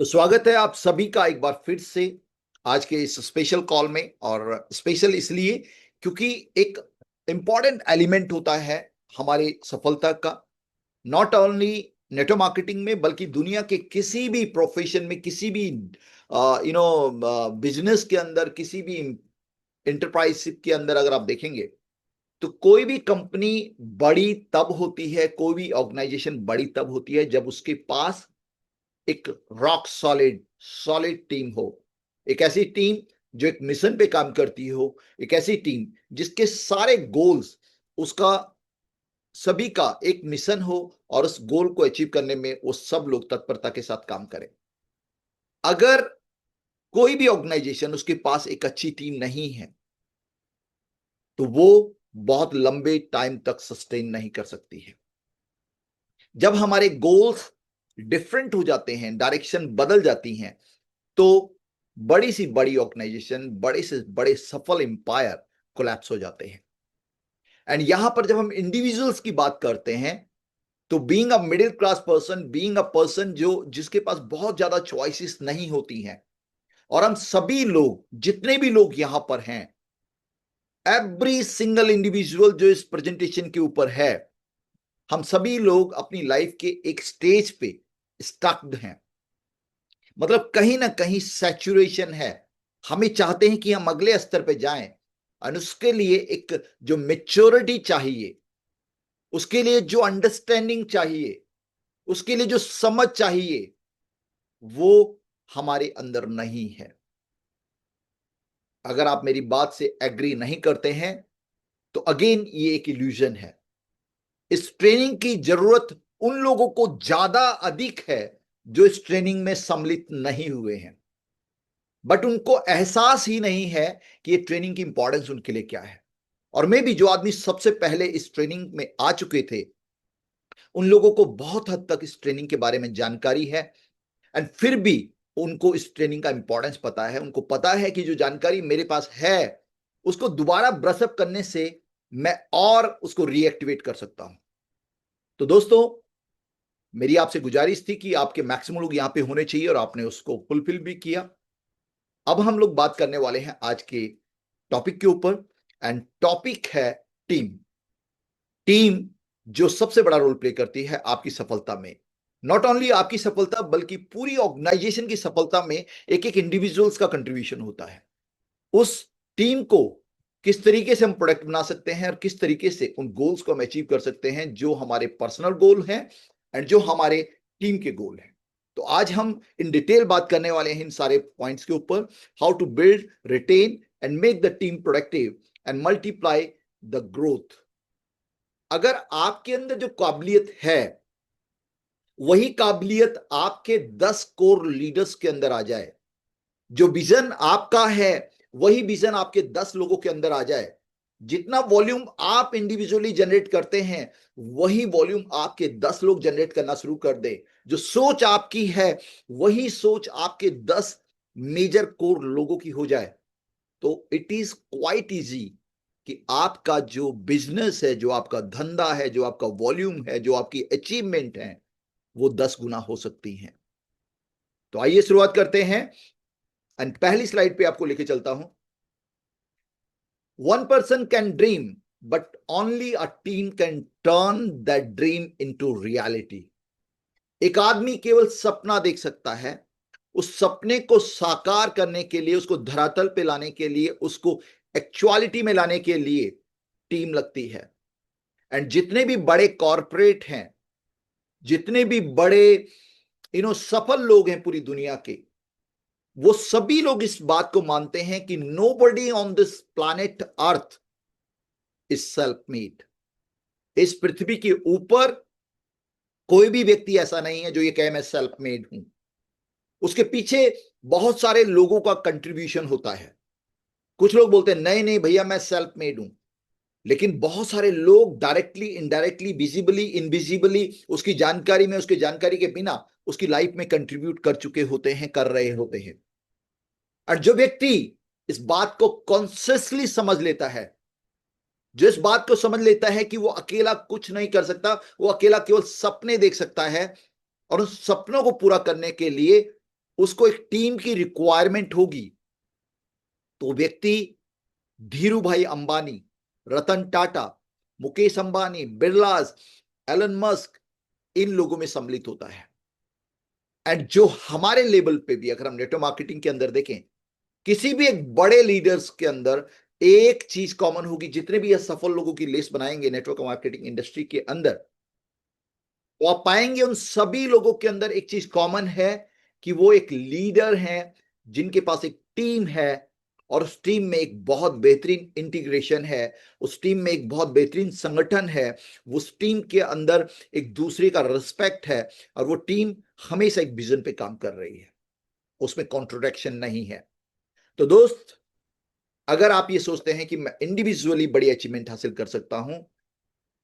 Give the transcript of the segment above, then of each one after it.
तो स्वागत है आप सभी का एक बार फिर से आज के इस स्पेशल कॉल में। और स्पेशल इसलिए क्योंकि एक इंपॉर्टेंट एलिमेंट होता है हमारी सफलता का, नॉट ओनली नेटवर्क मार्केटिंग में बल्कि दुनिया के किसी भी प्रोफेशन में, किसी भी बिजनेस के अंदर, किसी भी इंटरप्राइजशिप के अंदर अगर आप देखेंगे तो कोई भी कंपनी बड़ी तब होती है, कोई भी ऑर्गेनाइजेशन बड़ी तब होती है जब उसके पास एक रॉक सॉलिड सॉलिड टीम हो। एक ऐसी टीम जो एक मिशन पे काम करती हो, एक ऐसी टीम जिसके सारे गोल्स, उसका सभी का एक मिशन हो और उस गोल को अचीव करने में वो सब लोग तत्परता के साथ काम करें। अगर कोई भी ऑर्गेनाइजेशन उसके पास एक अच्छी टीम नहीं है तो वो बहुत लंबे टाइम तक सस्टेन नहीं कर सकती है। जब हमारे गोल्स डिफरेंट हो जाते हैं, डायरेक्शन बदल जाती हैं, तो बड़ी सी बड़ी ऑर्गेनाइजेशन, बड़े से बड़े सफल एम्पायर कोलैप्स हो जाते हैं। एंड यहां पर जब हम इंडिविजुअल्स की बात करते हैं तो being a middle class person, being a person जो जिसके पास बहुत ज्यादा चॉइसेस नहीं होती हैं, और हम सभी लोग, जितने भी लोग यहां पर हैं, एवरी सिंगल इंडिविजुअल जो इस प्रेजेंटेशन के ऊपर है, हम सभी लोग अपनी लाइफ के एक स्टेज पे स्टक्ड हैं। मतलब कहीं ना कहीं सैचुरेशन है। हमें चाहते हैं कि हम अगले स्तर पे जाएं, और उसके लिए एक जो मेच्योरिटी चाहिए, उसके लिए जो अंडरस्टैंडिंग चाहिए, उसके लिए जो समझ चाहिए, वो हमारे अंदर नहीं है। अगर आप मेरी बात से एग्री नहीं करते हैं तो अगेन ये एक इल्यूजन है। इस ट्रेनिंग की जरूरत उन लोगों को ज्यादा अधिक है जो इस ट्रेनिंग में सम्मिलित नहीं हुए हैं, बट उनको एहसास ही नहीं है कि ये ट्रेनिंग की इंपॉर्टेंस उनके लिए क्या है। और मे भी जो आदमी सबसे पहले इस ट्रेनिंग में आ चुके थे, उन लोगों को बहुत हद तक इस ट्रेनिंग के बारे में जानकारी है, एंड फिर भी उनको इस ट्रेनिंग का इंपॉर्टेंस पता है। उनको पता है कि जो जानकारी मेरे पास है उसको दोबारा ब्रशअप करने से मैं और उसको रीएक्टिवेट कर सकता हूं। तो दोस्तों, मेरी आपसे गुजारिश थी कि आपके मैक्सिमम लोग यहां पे होने चाहिए, और आपने उसको फुलफिल भी किया। अब हम लोग बात करने वाले हैं आज के टॉपिक के ऊपर, एंड टॉपिक है टीम। टीम जो सबसे बड़ा रोल प्ले करती है आपकी सफलता में। नॉट ओनली आपकी सफलता बल्कि पूरी ऑर्गेनाइजेशन की सफलता में एक एक इंडिविजुअल्स का कंट्रीब्यूशन होता है। उस टीम को किस तरीके से हम प्रोडक्ट बना सकते हैं और किस तरीके से उन गोल्स को हम अचीव कर सकते हैं जो हमारे पर्सनल गोल हैं एंड जो हमारे टीम के गोल हैं। तो आज हम इन डिटेल बात करने वाले हैं इन सारे पॉइंट्स के ऊपर। How to build, retain and make the team productive and multiply the growth. अगर आपके अंदर जो काबिलियत है, वही काबिलियत आपके 10 कोर लीडर्स के अंदर आ जाए, जो विजन आपका है वही विजन आपके 10 लोगों के अंदर आ जाए, जितना वॉल्यूम आप इंडिविजुअली जनरेट करते हैं वही वॉल्यूम आपके 10 लोग जनरेट करना शुरू कर दे, जो सोच आपकी है वही सोच आपके 10 मेजर कोर लोगों की हो जाए, तो इट इज क्वाइट इजी कि आपका जो बिजनेस है, जो आपका धंधा है, जो आपका वॉल्यूम है, जो आपकी अचीवमेंट है, वो 10 गुना हो सकती हैं। तो आइए शुरुआत करते हैं, एंड पहली स्लाइड पे आपको लेके चलता हूं। One person can dream, but only a team can turn that dream into reality. एक आदमी केवल सपना देख सकता है। उस सपने को साकार करने के लिए, उसको धरातल पे लाने के लिए, उसको एक्चुअलिटी में लाने के लिए टीम लगती है। एंड जितने भी बड़े कॉरपोरेट हैं, जितने भी बड़े सफल लोग हैं पूरी दुनिया के, वो सभी लोग इस बात को मानते हैं कि nobody on this planet earth is self made. इस पृथ्वी के ऊपर कोई भी व्यक्ति ऐसा नहीं है जो ये कहे मैं सेल्फ मेड हूं। उसके पीछे बहुत सारे लोगों का कंट्रीब्यूशन होता है। कुछ लोग बोलते हैं नहीं नहीं भैया मैं सेल्फ मेड हूं, लेकिन बहुत सारे लोग डायरेक्टली, इनडायरेक्टली, विजिबली, इनविजिबली उसकी जानकारी में, उसकी जानकारी के बिना उसकी लाइफ में कंट्रीब्यूट कर चुके होते हैं, कर रहे होते हैं। और जो व्यक्ति इस बात को कॉन्शियसली समझ लेता है, जो इस बात को समझ लेता है कि वो अकेला कुछ नहीं कर सकता, वो अकेला केवल सपने देख सकता है, और उन सपनों को पूरा करने के लिए उसको एक टीम की रिक्वायरमेंट होगी, तो व्यक्ति धीरू भाई अंबानी, रतन टाटा, मुकेश अंबानी, बिरलास, एलन मस्क, इन लोगों में सम्मिलित होता है। एंड जो हमारे लेवल पे भी अगर हम नेटवर्क मार्केटिंग के अंदर देखें, किसी भी एक बड़े लीडर्स के अंदर एक चीज कॉमन होगी, जितने भी सफल लोगों की लिस्ट बनाएंगे नेटवर्क मार्केटिंग इंडस्ट्री के अंदर, तो आप पाएंगे उन सभी लोगों के अंदर एक चीज कॉमन है कि वो एक लीडर हैं, जिनके पास एक टीम है, और उस टीम में एक बहुत बेहतरीन इंटीग्रेशन है, उस टीम में एक बहुत बेहतरीन संगठन है, उस टीम के अंदर एक दूसरे का रिस्पेक्ट है, और वो टीम हमेशा एक विजन पे काम कर रही है, उसमें कॉन्ट्रोडिक्शन नहीं है। तो दोस्त, अगर आप ये सोचते हैं कि मैं इंडिविजुअली बड़ी अचीवमेंट हासिल कर सकता हूं,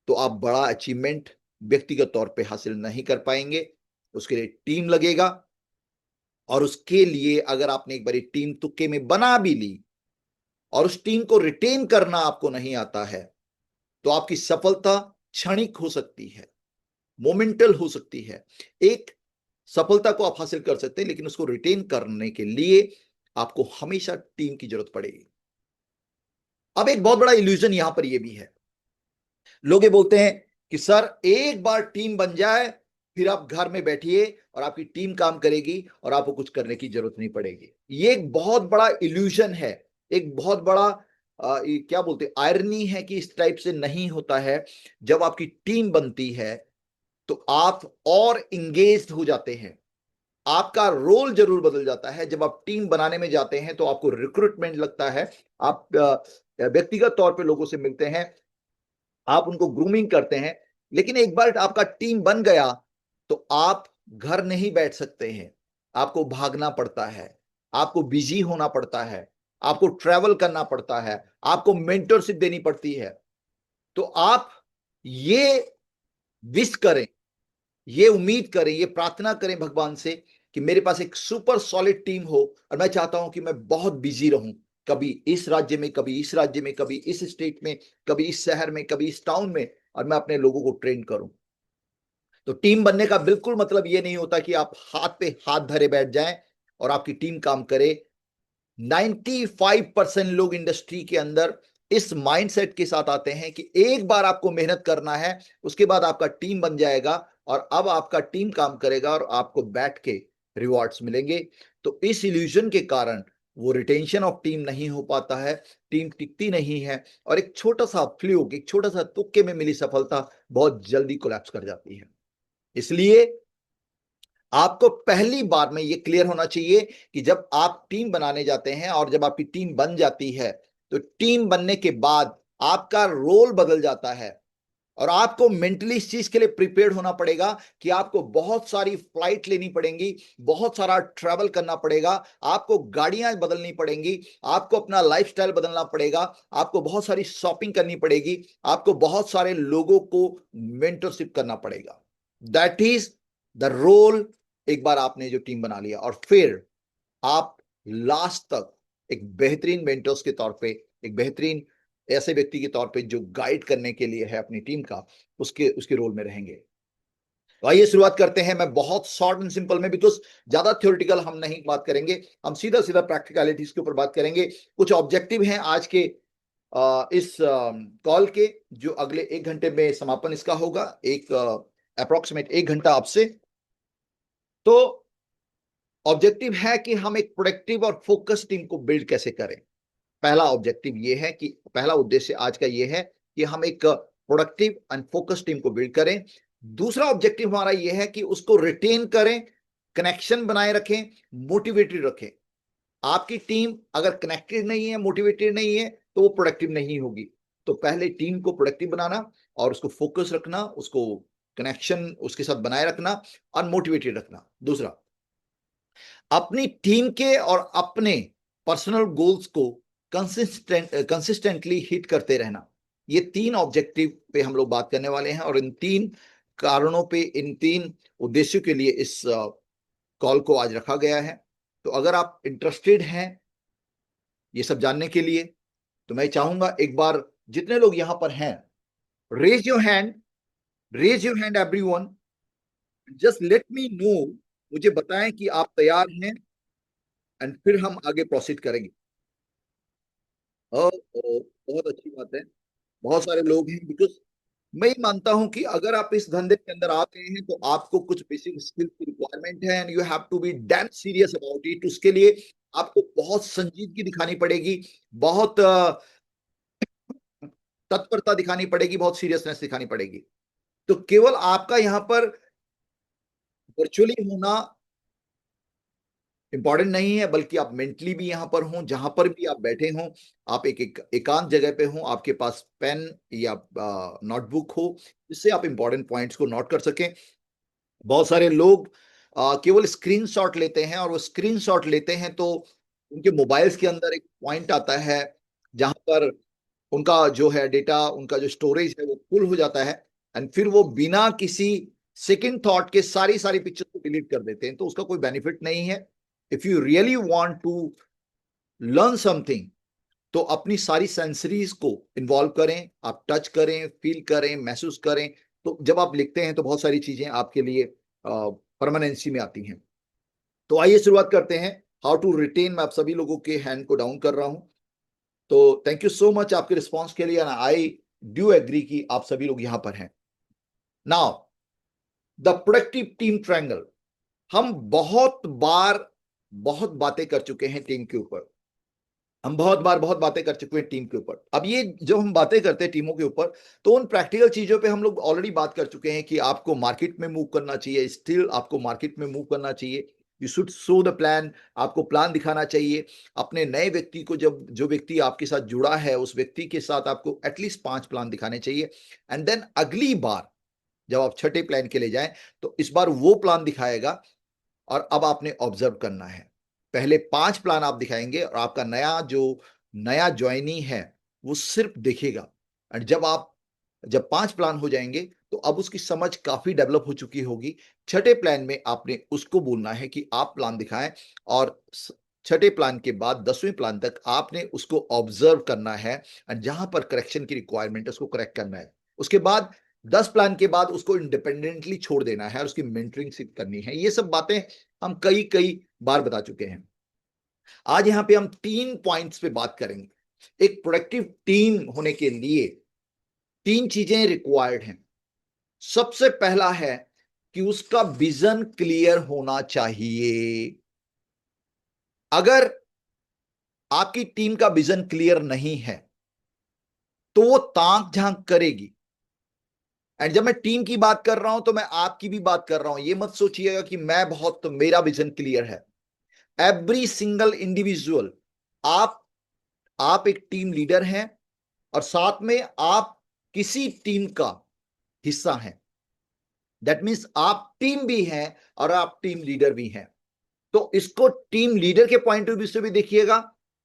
तो आप बड़ा अचीवमेंट व्यक्तिगत तौर पे हासिल नहीं कर पाएंगे। उसके लिए टीम लगेगा, और उसके लिए अगर आपने एक बारी टीम तुक्के में बना भी ली और उस टीम को रिटेन करना आपको नहीं आता है, तो आपकी सफलता क्षणिक हो सकती है, मोमेंटल हो सकती है। एक सफलता को आप हासिल कर सकते हैं, लेकिन उसको रिटेन करने के लिए आपको हमेशा टीम की जरूरत पड़ेगी। अब एक बहुत बड़ा इल्यूजन यहां पर यह भी है, लोग ये बोलते हैं कि सर एक बार टीम बन जाए, फिर आप घर में बैठिए और आपकी टीम काम करेगी और आपको कुछ करने की जरूरत नहीं पड़ेगी। ये एक बहुत बड़ा इल्यूजन है, एक बहुत बड़ा क्या बोलते आयरनी है कि इस टाइप से नहीं होता है। जब आपकी टीम बनती है तो आप और इंगेज्ड हो जाते हैं, आपका रोल जरूर बदल जाता है। जब आप टीम बनाने में जाते हैं तो आपको रिक्रूटमेंट लगता है, आप व्यक्तिगत तौर पे लोगों से मिलते हैं, आप उनको ग्रूमिंग करते हैं। लेकिन एक बार आपका टीम बन गया तो आप घर नहीं बैठ सकते हैं, आपको भागना पड़ता है, आपको बिजी होना पड़ता है, आपको ट्रैवल करना पड़ता है, आपको मेंटरशिप देनी पड़ती है। तो आप ये विश करें, ये उम्मीद करें, ये प्रार्थना करें भगवान से कि मेरे पास एक सुपर सॉलिड टीम हो, और मैं चाहता हूं कि मैं बहुत बिजी रहूं, कभी इस राज्य में, कभी इस राज्य में, कभी इस स्टेट में, कभी इस शहर में, कभी इस टाउन में, और मैं अपने लोगों को ट्रेन करूं। तो टीम बनने का बिल्कुल मतलब ये नहीं होता कि आप हाथ पे हाथ धरे बैठ जाएं और आपकी टीम काम करे। 95% लोग इंडस्ट्री के अंदर इस माइंडसेट के साथ आते हैं कि एक बार आपको मेहनत करना है, उसके बाद आपका टीम बन जाएगा, और अब आपका टीम काम करेगा और आपको बैठ के रिवॉर्ड्स मिलेंगे। तो इस इल्यूजन के कारण वो रिटेंशन ऑफ टीम नहीं हो पाता है, टीम टिकती नहीं है, और एक छोटा सा फ्लूक, एक छोटा सा तुक्के में मिली सफलता बहुत जल्दी कोलैप्स कर जाती है। इसलिए आपको पहली बार में यह क्लियर होना चाहिए कि जब आप टीम बनाने जाते हैं और जब आपकी टीम बन जाती है, तो टीम बनने के बाद आपका रोल बदल जाता है, और आपको मेंटली इस चीज के लिए प्रिपेयर्ड होना पड़ेगा कि आपको बहुत सारी फ्लाइट लेनी पड़ेंगी, बहुत सारा ट्रैवल करना पड़ेगा, आपको गाड़ियां बदलनी पड़ेंगी, आपको अपना लाइफस्टाइल बदलना पड़ेगा, आपको बहुत सारी शॉपिंग करनी पड़ेगी, आपको बहुत सारे लोगों को मेंटरशिप करना पड़ेगा। That is the role. एक बार आपने जो टीम बना लिया, और फिर आप लास्ट तक एक बेहतरीन मेंटर्स के तौर पे, एक बेहतरीन ऐसे व्यक्ति के तौर पे जो गाइड करने के लिए है अपनी टीम का, उसके उसके रोल में रहेंगे। तो आइए शुरुआत करते हैं। मैं बहुत शॉर्ट एंड सिंपल में, बिकॉज ज्यादा थ्योरेटिकल हम नहीं बात करेंगे, हम सीधा सीधा प्रैक्टिकलिटीज के ऊपर बात करेंगे। कुछ ऑब्जेक्टिव हैं आज के इस कॉल के, जो अगले 1 घंटे में समापन इसका होगा, एक अप्रोक्सीमेट 1 घंटा आपसे। तो ऑब्जेक्टिव है कि हम एक प्रोडक्टिव और फोकस टीम को बिल्ड कैसे करें। पहला ऑब्जेक्टिव ये है कि, पहला उद्देश्य आज का ये है कि हम एक प्रोडक्टिव एंड फोकस टीम को बिल्ड करें। दूसरा ऑब्जेक्टिव हमारा ये है कि उसको रिटेन करें, कनेक्शन बनाए रखें, मोटिवेटेड रखें। आपकी टीम अगर कनेक्टेड नहीं है, मोटिवेटेड नहीं है, तो वो प्रोडक्टिव नहीं होगी। तो पहले टीम को प्रोडक्टिव बनाना, और उसको फोकस रखना, उसको कनेक्शन उसके साथ बनाए रखना, और मोटिवेटेड रखना। दूसरा, अपनी टीम के और अपने पर्सनल गोल्स को कंसिस्टेंटली हिट करते रहना। ये 3 ऑब्जेक्टिव पे हम लोग बात करने वाले हैं, और इन 3 कारणों पे, इन 3 उद्देश्यों के लिए इस कॉल को आज रखा गया है। तो अगर आप इंटरेस्टेड हैं ये सब जानने के लिए, तो मैं चाहूंगा एक बार जितने लोग यहां पर हैं, raise your hand, raise your hand everyone, just let me know मुझे बताएं कि आप तैयार हैं, एंड फिर हम आगे प्रोसीड करेंगे। ओ, बहुत अच्छी बात है। बहुत सारे लोग हैं, बिकॉज मैं ही मानता हूं कि अगर आप इस धंधे के अंदर आ गए हैं तो आपको कुछ बेसिक स्किल की रिक्वायरमेंट है, and you have to be damn serious about it. उसके लिए आपको बहुत संजीदगी दिखानी पड़ेगी, बहुत तत्परता दिखानी पड़ेगी, बहुत सीरियसनेस दिखानी पड़ेगी। तो केवल आपका यहाँ पर वर्चुअली होना इंपॉर्टेंट नहीं है, बल्कि आप मेंटली भी यहां पर हों, जहां पर भी आप बैठे हों, आप एक एकांत जगह पे हों, आपके पास पेन या नोटबुक हो, जिससे आप इंपॉर्टेंट पॉइंट्स को नोट कर सकें। बहुत सारे लोग केवल स्क्रीनशॉट लेते हैं, और वो स्क्रीनशॉट लेते हैं तो उनके मोबाइल्स के अंदर एक पॉइंट आता है जहां पर उनका जो है डेटा, उनका जो स्टोरेज है वो फुल हो जाता है, एंड फिर वो बिना किसी सेकंड थॉट के सारी सारी पिक्चर को डिलीट कर देते हैं। तो उसका कोई बेनिफिट नहीं है। If you really want to learn something, तो अपनी सारी सेंसरीज को इन्वॉल्व करें, आप टच करें, फील करें, महसूस करें। तो जब आप लिखते हैं तो बहुत सारी चीजें आपके लिए परमानेंसी में आती हैं। तो आइए शुरुआत करते हैं। हाउ टू रिटेन, मैं आप सभी लोगों के हैंड को डाउन कर रहा हूं। तो थैंक यू सो मच आपके रिस्पॉन्स के लिए, आई डू एग्री कि आप सभी लोग यहां पर हैं। Now, the productive team triangle. हम बहुत बातें कर चुके हैं टीम के ऊपर। हम बहुत बातें कर चुके हैं टीम के ऊपर। अब ये जब हम बातें करते हैं टीमों के ऊपर, तो उन प्रैक्टिकल चीजों पे हम लोग ऑलरेडी बात कर चुके हैं कि आपको मार्केट में मूव करना चाहिए, स्टिल आपको मार्केट में मूव करना चाहिए। You should show the plan, आपको प्लान दिखाना चाहिए। अपने नए व्यक्ति को, जब जो व्यक्ति आपके साथ जुड़ा है, उस व्यक्ति के साथ आपको एटलीस्ट 5 प्लान दिखाने चाहिए। एंड देन अगली बार जब आप छठे प्लान के लिए जाएं, तो इस बार वो प्लान दिखाएगा, और अब आपने ऑब्जर्व करना है। पहले 5 प्लान आप दिखाएंगे, और आपका नया ज्वाइनी है वो सिर्फ देखेगा। और जब 5 प्लान हो जाएंगे, तो अब उसकी समझ काफी डेवलप हो चुकी होगी। छठे प्लान में आपने उसको बोलना है कि आप प्लान दिखाएं, और छठे प्लान के बाद 10वें प्लान तक आपने उसको ऑब्जर्व करना है, और जहां पर करेक्शन की रिक्वायरमेंट है उसको करेक्ट करना है। उसके बाद 10 प्लान के बाद उसको इंडिपेंडेंटली छोड़ देना है, और उसकी मेंटरिंग करनी है। ये सब बातें हम कई कई बार बता चुके हैं। आज यहां पे हम 3 पॉइंट्स पे बात करेंगे। एक प्रोडक्टिव टीम होने के लिए 3 चीजें रिक्वायर्ड हैं। सबसे पहला है कि उसका विजन क्लियर होना चाहिए। अगर आपकी टीम का विजन क्लियर नहीं है, तो वो ताक झांक करेगी। एंड जब मैं टीम की बात कर रहा हूं, तो मैं आपकी भी बात कर रहा हूं। ये मत सोचिएगा कि मेरा विजन क्लियर है। एवरी सिंगल इंडिविजुअल, आप आप एक टीम लीडर हैं, और साथ में आप किसी टीम का हिस्सा हैं। दैट मीन्स आप टीम भी हैं, और आप टीम लीडर भी हैं। तो इसको टीम लीडर के पॉइंट ऑफ व्यू से भी देखिएगा,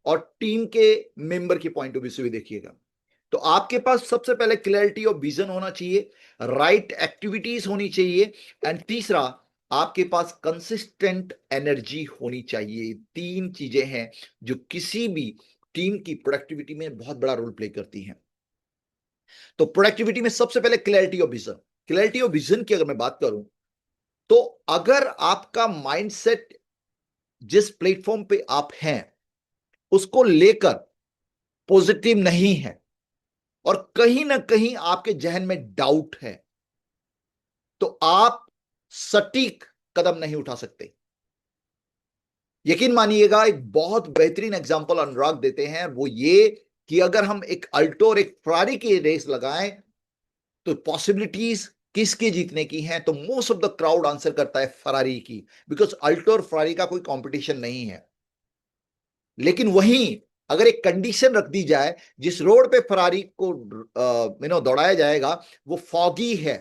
और टीम के मेंबर के पॉइंट ऑफ व्यू से भी देखिएगा। तो आपके पास सबसे पहले क्लैरिटी ऑफ विजन होना चाहिए, राइट एक्टिविटीज होनी चाहिए, एंड तीसरा, आपके पास कंसिस्टेंट एनर्जी होनी चाहिए। 3 चीजें हैं जो किसी भी टीम की प्रोडक्टिविटी में बहुत बड़ा रोल प्ले करती हैं। तो प्रोडक्टिविटी में सबसे पहले clarity of vision. Clarity of vision की अगर मैं बात करूं, तो अगर आपका माइंडसेट जिस प्लेटफॉर्म पे आप हैं उसको लेकर पॉजिटिव नहीं है, और कहीं ना कहीं आपके जहन में डाउट है, तो आप सटीक कदम नहीं उठा सकते। यकीन मानिएगा, एक बहुत बेहतरीन एग्जांपल अनुराग देते हैं, वो ये कि अगर हम एक अल्टो और एक फरारी की रेस लगाएं, तो पॉसिबिलिटीज किसके जीतने की हैं, तो most of the crowd answer करता है फरारी की, बिकॉज अल्टो और फरारी का कोई कंपटीशन नहीं है। लेकिन वहीं अगर एक कंडीशन रख दी जाए, जिस रोड पे फरारी को दौड़ाया जाएगा वो फॉगी है,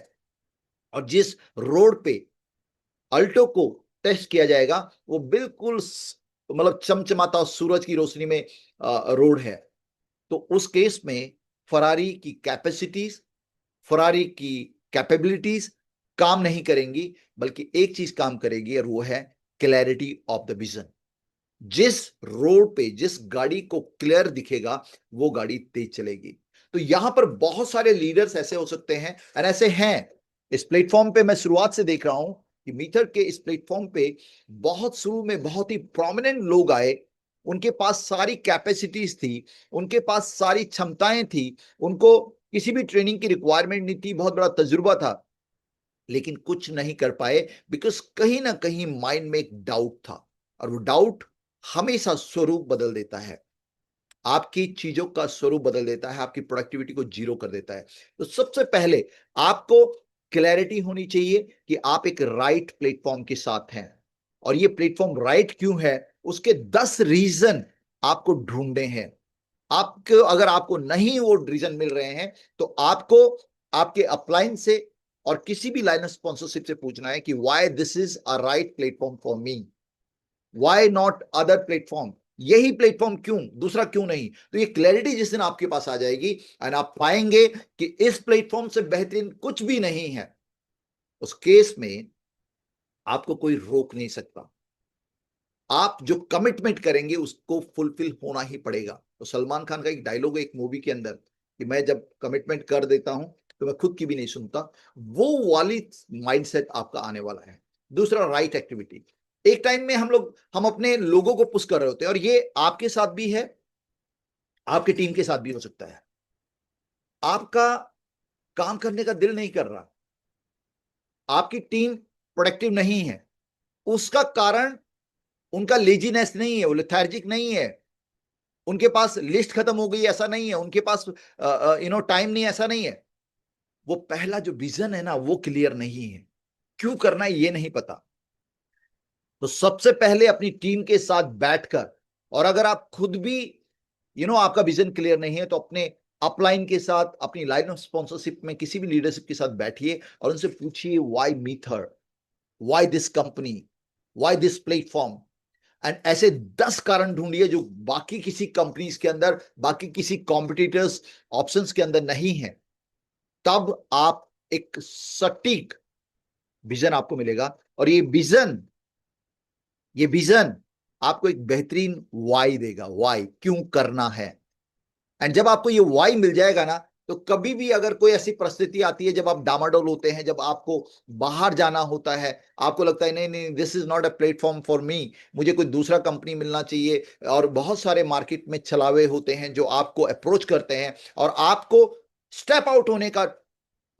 और जिस रोड पे अल्टो को टेस्ट किया जाएगा वो बिल्कुल मतलब चमचमाता सूरज की रोशनी में रोड है, तो उस केस में फरारी की कैपेसिटीज, फरारी की कैपेबिलिटीज काम नहीं करेंगी, बल्कि एक चीज काम करेगी, और वो है क्लैरिटी ऑफ द विजन। जिस रोड पे जिस गाड़ी को क्लियर दिखेगा, वो गाड़ी तेज चलेगी। तो यहां पर बहुत सारे लीडर्स ऐसे हो सकते हैं, और ऐसे हैं। इस प्लेटफॉर्म पे मैं शुरुआत से देख रहा हूं कि मीथर के इस प्लेटफॉर्म पे बहुत शुरू में बहुत ही प्रोमिनेंट लोग आए, उनके पास सारी कैपेसिटीज थी, उनके पास सारी क्षमताएं थी, उनको किसी भी ट्रेनिंग की रिक्वायरमेंट नहीं थी, बहुत बड़ा तजुर्बा था, लेकिन कुछ नहीं कर पाए बिकॉज कहीं ना कहीं माइंड में एक डाउट था, और वो डाउट हमेशा स्वरूप बदल देता है, आपकी चीजों का स्वरूप बदल देता है, आपकी प्रोडक्टिविटी को जीरो कर देता है। तो सबसे पहले आपको क्लैरिटी होनी चाहिए कि आप एक राइट प्लेटफॉर्म के साथ हैं, और ये प्लेटफॉर्म राइट क्यों है, उसके 10 रीजन आपको ढूंढने हैं। आपको अगर आपको नहीं वो रीजन मिल रहे हैं, तो आपको आपके अपलाइन से और किसी भी लाइन ऑफ स्पॉन्सरशिप से पूछना है कि why this is a right platform for me, why not other platform, यही प्लेटफॉर्म क्यों, दूसरा क्यों नहीं। तो ये क्लैरिटी जिस दिन आपके पास आ जाएगी एंड आप पाएंगे कि इस प्लेटफॉर्म से बेहतरीन कुछ भी नहीं है, उस केस में आपको कोई रोक नहीं सकता। आप जो कमिटमेंट करेंगे उसको फुलफिल होना ही पड़ेगा। तो सलमान खान का एक डायलॉग है एक मूवी के अंदर कि मैं जब कमिटमेंट कर देता हूं तो मैं खुद की भी नहीं सुनता, वो वाली माइंडसेट आपका आने वाला है। दूसरा, राइट एक्टिविटी। एक टाइम में हम अपने लोगों को पुश कर रहे होते हैं, और ये आपके साथ भी है, आपकी टीम के साथ भी हो सकता है। आपका काम करने का दिल नहीं कर रहा, आपकी टीम प्रोडक्टिव नहीं है, उसका कारण उनका लेजीनेस नहीं है, वो लेथार्जिक नहीं है, उनके पास लिस्ट खत्म हो गई ऐसा नहीं है, उनके पास टाइम नहीं, ऐसा नहीं है। वो पहला जो विजन है ना, वो क्लियर नहीं है, क्यों करना है ये नहीं पता। तो सबसे पहले अपनी टीम के साथ बैठकर, और अगर आप खुद भी आपका विजन क्लियर नहीं है, तो अपने अपलाइन के साथ, अपनी लाइन ऑफ स्पॉन्सरशिप में किसी भी लीडरशिप के साथ बैठिए और उनसे पूछिए व्हाई मीथर, why this company, why this platform. And ऐसे 10 कारण ढूंढिए जो बाकी किसी कंपनीज के अंदर, बाकी किसी कॉम्पिटिटर्स ऑप्शंस के अंदर नहीं है। तब आप एक सटीक विजन आपको मिलेगा, और ये विजन आपको एक बेहतरीन वाई देगा, वाई क्यों करना है। एंड जब आपको ये वाई मिल जाएगा ना, तो कभी भी अगर कोई ऐसी परिस्थिति आती है जब आप डामाडोल होते हैं, जब आपको बाहर जाना होता है, आपको लगता है नहीं नहीं this is not a platform for me, मुझे कोई दूसरा कंपनी मिलना चाहिए, और बहुत सारे मार्केट में छलावे होते हैं जो आपको अप्रोच करते हैं और आपको स्टेप आउट होने का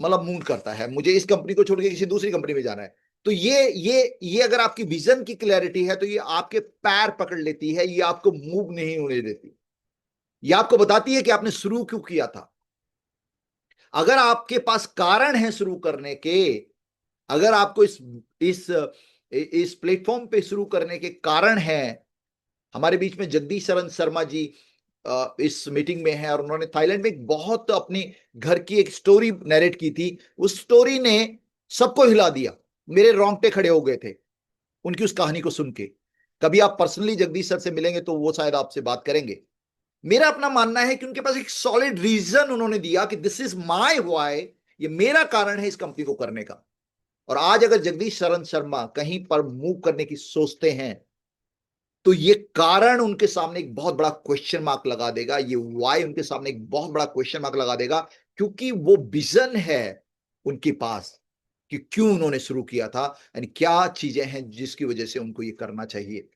मतलब मूड करता है, मुझे इस कंपनी को छोड़ के किसी दूसरी कंपनी में जाना है। तो ये अगर आपकी विजन की क्लैरिटी है, तो ये आपके पैर पकड़ लेती है, ये आपको मूव नहीं होने देती, ये आपको बताती है कि आपने शुरू क्यों किया था। अगर आपके पास कारण है शुरू करने के, अगर आपको इस इस प्लेटफॉर्म पे शुरू करने के कारण है, हमारे बीच में जगदीश शरण शर्मा जी इस मीटिंग में है, और उन्होंने थाईलैंड में एक बहुत अपनी घर की एक स्टोरी नरेट की थी, उस स्टोरी ने सबको हिला दिया, मेरे रोंगटे खड़े हो गए थे उनकी उस कहानी को सुन के। कभी आप पर्सनली जगदीश सर से मिलेंगे तो वो शायद आपसे बात करेंगे। मेरा अपना मानना है कि उनके पास एक सॉलिड रीजन उन्होंने दिया कि दिस इज माई वाई, ये मेरा कारण है इस कंपनी को करने का। और आज अगर जगदीश शरण शर्मा कहीं पर मूव करने की सोचते हैं, तो ये कारण उनके सामने एक बहुत बड़ा क्वेश्चन मार्क लगा देगा, ये वाई उनके सामने एक बहुत बड़ा क्वेश्चन मार्क लगा देगा, क्योंकि वो विजन है उनके पास कि क्यों उन्होंने शुरू किया था, यानी क्या चीजें हैं जिसकी वजह से उनको ये करना चाहिए।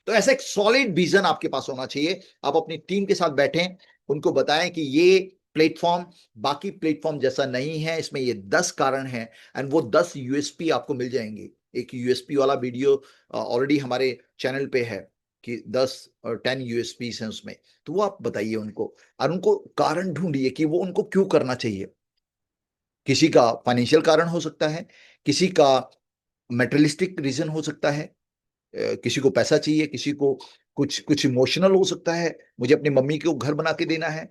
तो ऐसा एक सॉलिड विजन आपके पास होना चाहिए। आप अपनी टीम के साथ बैठें, उनको बताएं कि ये प्लेटफॉर्म बाकी प्लेटफॉर्म जैसा नहीं है, इसमें ये 10 कारण हैं, एंड वो 10 यूएसपी आपको मिल जाएंगे। एक यूएसपी वाला वीडियो ऑलरेडी हमारे चैनल पे है कि 10 और 10 यूएसपी हैं उसमें, तो वो आप बताइए उनको, और उनको कारण ढूंढिए कि वो उनको क्यों करना चाहिए। किसी का फाइनेंशियल कारण हो सकता है, किसी का मेटेरियलिस्टिक रीजन हो सकता है, किसी को पैसा चाहिए, किसी को कुछ कुछ इमोशनल हो सकता है, मुझे अपनी मम्मी को घर बना के देना है,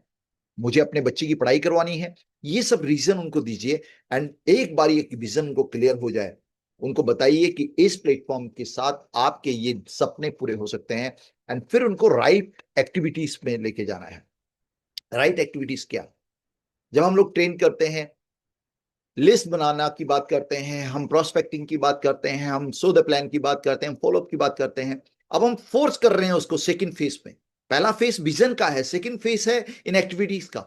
मुझे अपने बच्चे की पढ़ाई करवानी है। ये सब रीजन उनको दीजिए, एंड एक बार ये विजन उनको क्लियर हो जाए, उनको बताइए कि इस प्लेटफॉर्म के साथ आपके ये सपने पूरे हो सकते हैं, एंड फिर उनको राइट एक्टिविटीज में लेके जाना है। राइट एक्टिविटीज क्या, जब हम लोग ट्रेन करते हैं, लिस्ट बनाना की बात करते हैं, हम प्रोस्पेक्टिंग की बात करते हैं, हम सो द प्लान की बात करते हैं, फॉलोअप की बात करते हैं। अब हम फोर्स कर रहे हैं उसको सेकंड फेज में। पहला फेज विजन का है, सेकंड फेज है इन एक्टिविटीज का।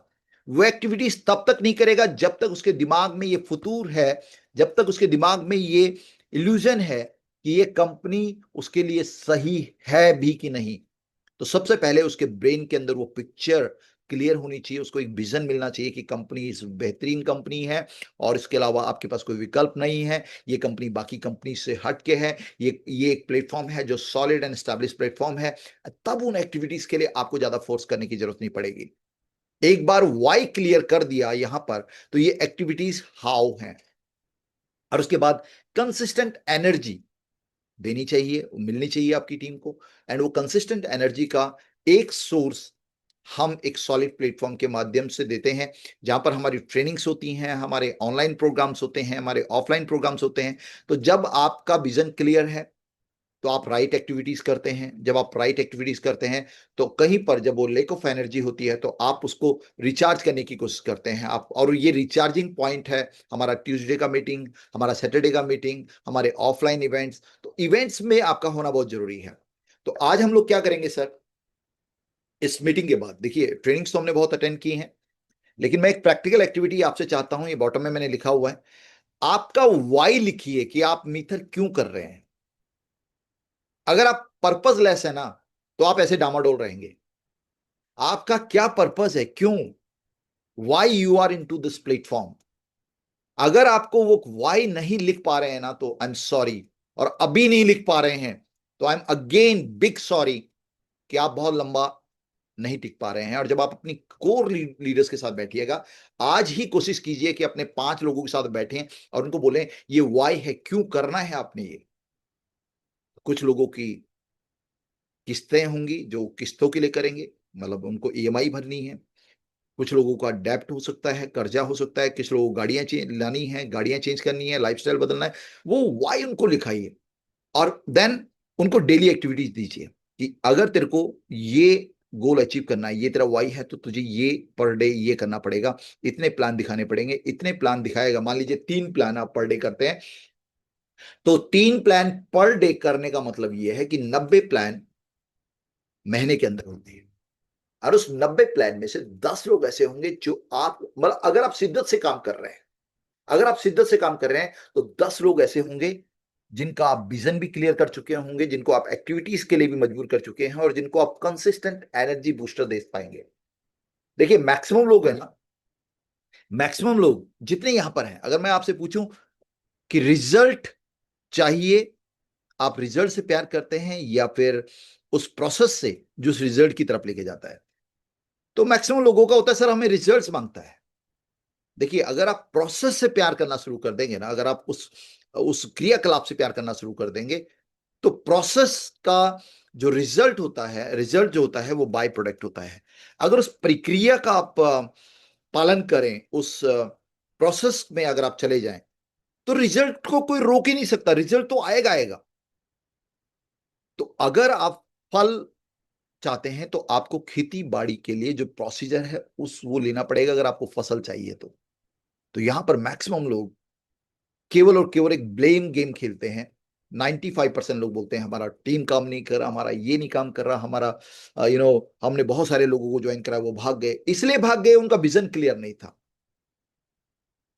वो एक्टिविटीज तब तक नहीं करेगा जब तक उसके दिमाग में ये फतूर है, जब तक उसके दिमाग में ये इल्यूजन है कि ये कंपनी उसके लिए सही है भी कि नहीं। तो सबसे पहले उसके ब्रेन के अंदर वो पिक्चर क्लियर होनी चाहिए, उसको एक विजन मिलना चाहिए कि कंपनी इस बेहतरीन कंपनी है और इसके अलावा आपके पास कोई विकल्प नहीं है, ये कंपनी बाकी कंपनी से हट के है, ये एक प्लेटफॉर्म है जो सॉलिड एंड एस्टैब्लिश प्लेटफॉर्म है। तब उन एक्टिविटीज के लिए आपको ज्यादा फोर्स करने की जरूरत नहीं पड़ेगी। एक बार वाई क्लियर कर दिया यहां पर, तो ये एक्टिविटीज हाउ हैं। और उसके बाद कंसिस्टेंट एनर्जी देनी चाहिए, मिलनी चाहिए आपकी टीम को। एंड वो कंसिस्टेंट एनर्जी का एक सोर्स हम एक सॉलिड प्लेटफॉर्म के माध्यम से देते हैं, जहां पर हमारी ट्रेनिंग्स होती हैं, हमारे ऑनलाइन प्रोग्राम्स होते हैं, हमारे ऑफलाइन प्रोग्राम्स होते हैं। तो जब आपका विजन क्लियर है तो आप राइट एक्टिविटीज करते हैं। जब आप राइट एक्टिविटीज करते हैं तो कहीं पर जब वो लेक ऑफ एनर्जी होती है तो आप उसको रिचार्ज करने की कोशिश करते हैं आप। और ये रिचार्जिंग पॉइंट है हमारा ट्यूसडे का मीटिंग, हमारा सैटरडे का मीटिंग, हमारे ऑफलाइन इवेंट्स। तो इवेंट्स में आपका होना बहुत जरूरी है। तो आज हम लोग क्या करेंगे सर, इस मीटिंग के बाद देखिए ट्रेनिंग्स तो हमने बहुत अटेंड की हैं, लेकिन मैं एक प्रैक्टिकल एक्टिविटी आपसे चाहता हूं। ये बॉटम में मैंने लिखा हुआ है, आपका वाई लिखिए कि आप मीथर क्यों कर रहे हैं। अगर आप पर्पज लेस है ना, तो आप ऐसे डामाडोल रहेंगे। आपका क्या पर्पज है, क्यों, why you are into this platform. अगर आपको वो वाई नहीं लिख पा रहे हैं ना, तो आई एम सॉरी। और अभी नहीं लिख पा रहे हैं तो I am again big sorry कि आप बहुत लंबा नहीं टिक पा रहे हैं। और जब आप अपनी कोर लीडर्स के साथ बैठिएगा, आज ही कोशिश कीजिए कि अपने 5 लोगों के साथ बैठें और उनको बोलें ये वाई है, क्यों करना है आपने ये। कुछ लोगों की किस्तें होंगी जो किस्तों के लिए करेंगे, मतलब उनको ईएमआई भरनी है। कुछ लोगों का डेप्ट हो सकता है, कर्जा हो सकता है, किस लोगों को गाड़ियां लानी है, गाड़ियां चेंज करनी है, लाइफस्टाइल बदलना है। वो वाई उनको लिखाइए और देन उनको डेली एक्टिविटीज दीजिए कि अगर तेरे को ये गोल अचीव करना है, ये तेरा वाई है, तो तुझे ये पर डे ये करना पड़ेगा, इतने प्लान दिखाने पड़ेंगे। इतने प्लान दिखाएगा, मान लीजिए 3 प्लान आप पर डे करते हैं, तो 3 प्लान पर डे करने का मतलब ये है कि 90 प्लान महीने के अंदर होते हैं। और उस 90 प्लान में से 10 लोग ऐसे होंगे जो आप, मतलब अगर आप शिद्दत से काम कर रहे हैं, अगर आप शिद्दत से काम कर रहे हैं, तो 10 लोग ऐसे होंगे जिनका आप विजन भी क्लियर कर चुके होंगे, जिनको आप एक्टिविटीज के लिए भी मजबूर कर चुके हैं और जिनको आप कंसिस्टेंट एनर्जी बूस्टर दे पाएंगे। देखिए मैक्सिमम लोग है ना, मैक्सिमम लोग जितने यहां पर हैं, अगर मैं आपसे पूछूं कि रिजल्ट चाहिए, आप रिजल्ट से प्यार करते हैं या फिर उस प्रोसेस से जो उस रिजल्ट की तरफ लेके जाता है, तो मैक्सिमम लोगों का होता है सर हमें रिजल्ट्स मांगता है। देखिए अगर आप प्रोसेस से प्यार करना शुरू कर देंगे ना, अगर आप उस क्रियाकलाप से प्यार करना शुरू कर देंगे, तो प्रोसेस का जो रिजल्ट होता है, रिजल्ट जो होता है वो बाय प्रोडक्ट होता है। अगर उस प्रक्रिया का आप पालन करें, उस प्रोसेस में अगर आप चले जाएं, तो रिजल्ट को कोई रोक ही नहीं सकता, रिजल्ट तो आएगा आएगा। तो अगर आप फल चाहते हैं तो आपको खेती बाड़ी के लिए जो प्रोसीजर है उस वो लेना पड़ेगा, अगर आपको फसल चाहिए तो यहां पर मैक्सिमम लोग केवल और केवल एक ब्लेम गेम खेलते हैं। 95% लोग बोलते हैं हमारा टीम काम नहीं कर रहा, हमारा ये नहीं काम कर रहा, हमारा हमने बहुत सारे लोगों को ज्वाइन करा, वो भाग गए, इसलिए भाग गए, उनका विजन क्लियर नहीं था।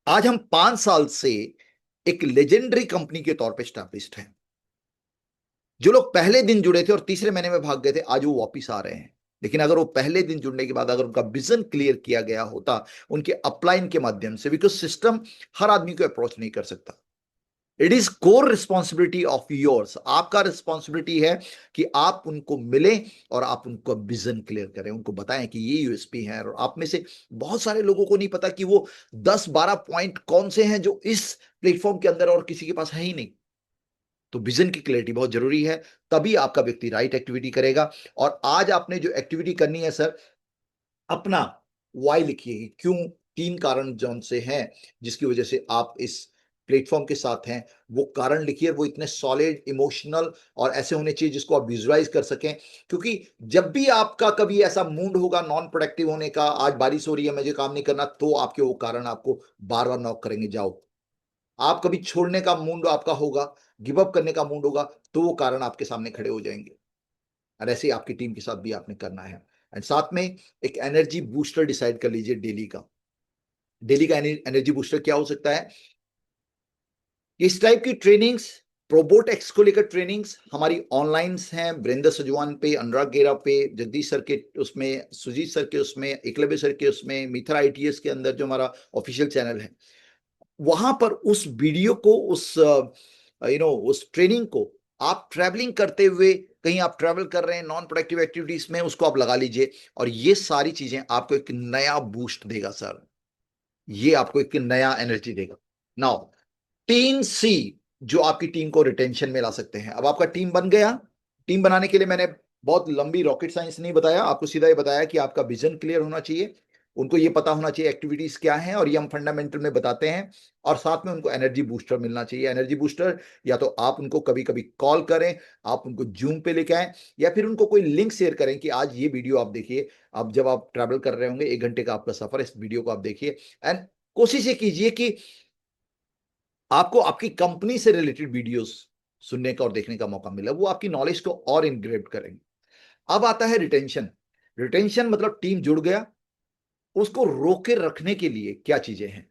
आज हम 5 साल से एक लेजेंडरी कंपनी के तौर पे स्टैब्लिश्ड हैं। जो लोग पहले दिन जुड़े थे और तीसरे महीने में भाग गए थे, आज वो वापिस आ रहे हैं। लेकिन अगर वो पहले दिन जुड़ने के बाद अगर उनका विजन क्लियर किया गया होता उनके अपलाइन के माध्यम से, बिकॉज सिस्टम हर आदमी को अप्रोच नहीं कर सकता। It is core responsibility of yours, आपका रिस्पॉन्सिबिलिटी है कि आप उनको मिलें और आप उनको विजन क्लियर करें, उनको बताएं कि ये यूएसपी है। और आप में से बहुत सारे लोगों को नहीं पता कि वो 10-12 पॉइंट कौन से हैं जो इस प्लेटफॉर्म के अंदर और किसी के पास है ही नहीं। तो विजन की क्लैरिटी बहुत जरूरी है, तभी आपका व्यक्ति राइट एक्टिविटी करेगा। और आज आपने जो एक्टिविटी करनी है सर, अपना वाई लिखिए, क्यों, 3 कारण जौन से हैं जिसकी वजह से आप इस प्लेटफॉर्म के साथ हैं, वो कारण लिखिए। वो इतने सॉलिड, इमोशनल और ऐसे होने चाहिए जिसको आप विजुलाइज कर सकें। क्योंकि जब भी आपका कभी ऐसा मूड होगा नॉन प्रोडक्टिव होने का, आज बारिश हो रही है मुझे काम नहीं करना, तो आपके वो कारण आपको बार बार नॉक करेंगे, जाओ। आप कभी छोड़ने का मूड आपका होगा, गिव अप करने का मूड होगा, तो वो कारण आपके सामने खड़े हो जाएंगे। और ऐसे ही आपकी टीम के साथ भी आपने करना है। एंड साथ में एक एनर्जी बूस्टर डिसाइड कर लीजिए डेली का। डेली का एनर्जी बूस्टर क्या हो सकता है? इस टाइप की ट्रेनिंग्स, प्रोबोट एक्स को लेकर ट्रेनिंग्स हमारी ऑनलाइन हैं, वीरेंद्र सजवान पे, अनुराग गेरा पे, जगदीश सर के उसमें, सुजीत सर के उसमें, एकलव्य सर के उसमें, मित्रा आईटीएस के अंदर जो हमारा ऑफिशियल चैनल है, वहां पर उस वीडियो को, उस उस ट्रेनिंग को आप ट्रैवलिंग करते हुए, कहीं आप ट्रैवल कर रहे हैं नॉन प्रोडक्टिव एक्टिविटीज में, उसको आप लगा लीजिए और ये सारी चीजें आपको एक नया बूस्ट देगा सर, ये आपको एक नया एनर्जी देगा। नाउ टीम सी, जो आपकी टीम को रिटेंशन में ला सकते हैं। अब आपका टीम बन गया। टीम बनाने के लिए मैंने बहुत लंबी रॉकेट साइंस नहीं बताया आपको, सीधा ये बताया कि आपका विजन क्लियर होना चाहिए, उनको ये पता होना चाहिए एक्टिविटीज क्या हैं, और ये हम फंडामेंटल में बताते हैं, और साथ में उनको एनर्जी बूस्टर मिलना चाहिए। एनर्जी बूस्टर या तो आप उनको कभी कभी कॉल करें, आप उनको जूम पे लेके आए, या फिर उनको कोई लिंक शेयर करें कि आज ये वीडियो आप देखिए। अब जब आप ट्रैवल कर रहे होंगे, 1 घंटे का आपका सफर है, इस वीडियो को आप देखिए, एंड कोशिश ये कीजिए कि आपको आपकी कंपनी से रिलेटेड वीडियोस सुनने का और देखने का मौका मिला, वो आपकी नॉलेज को और इनग्रेव करेंगे। अब आता है रिटेंशन। रिटेंशन मतलब टीम जुड़ गया, उसको रोके रखने के लिए क्या चीजें हैं।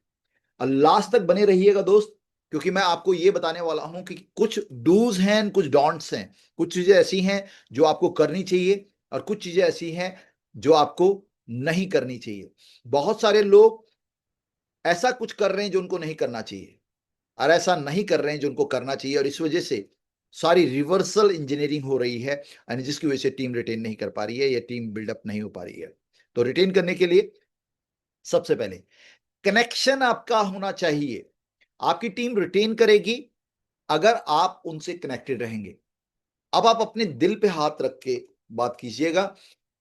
और लास्ट तक बने रहिएगा दोस्त, क्योंकि मैं आपको ये बताने वाला हूं कि कुछ डूज हैं, कुछ डोंट्स हैं। कुछ चीजें ऐसी हैं जो आपको करनी चाहिए, और कुछ चीजें ऐसी हैं जो आपको नहीं करनी चाहिए। बहुत सारे लोग ऐसा कुछ कर रहे हैं जो उनको नहीं करना चाहिए, और ऐसा नहीं कर रहे हैं जो उनको करना चाहिए, और इस वजह से सारी रिवर्सल इंजीनियरिंग हो रही है, यानी जिसकी वजह से टीम रिटेन नहीं कर पा रही है या टीम बिल्डअप नहीं हो पा रही है। तो रिटेन करने के लिए सबसे पहले कनेक्शन आपका होना चाहिए। आपकी टीम रिटेन करेगी अगर आप उनसे कनेक्टेड रहेंगे। अब आप अपने दिल पे हाथ रख के बात कीजिएगा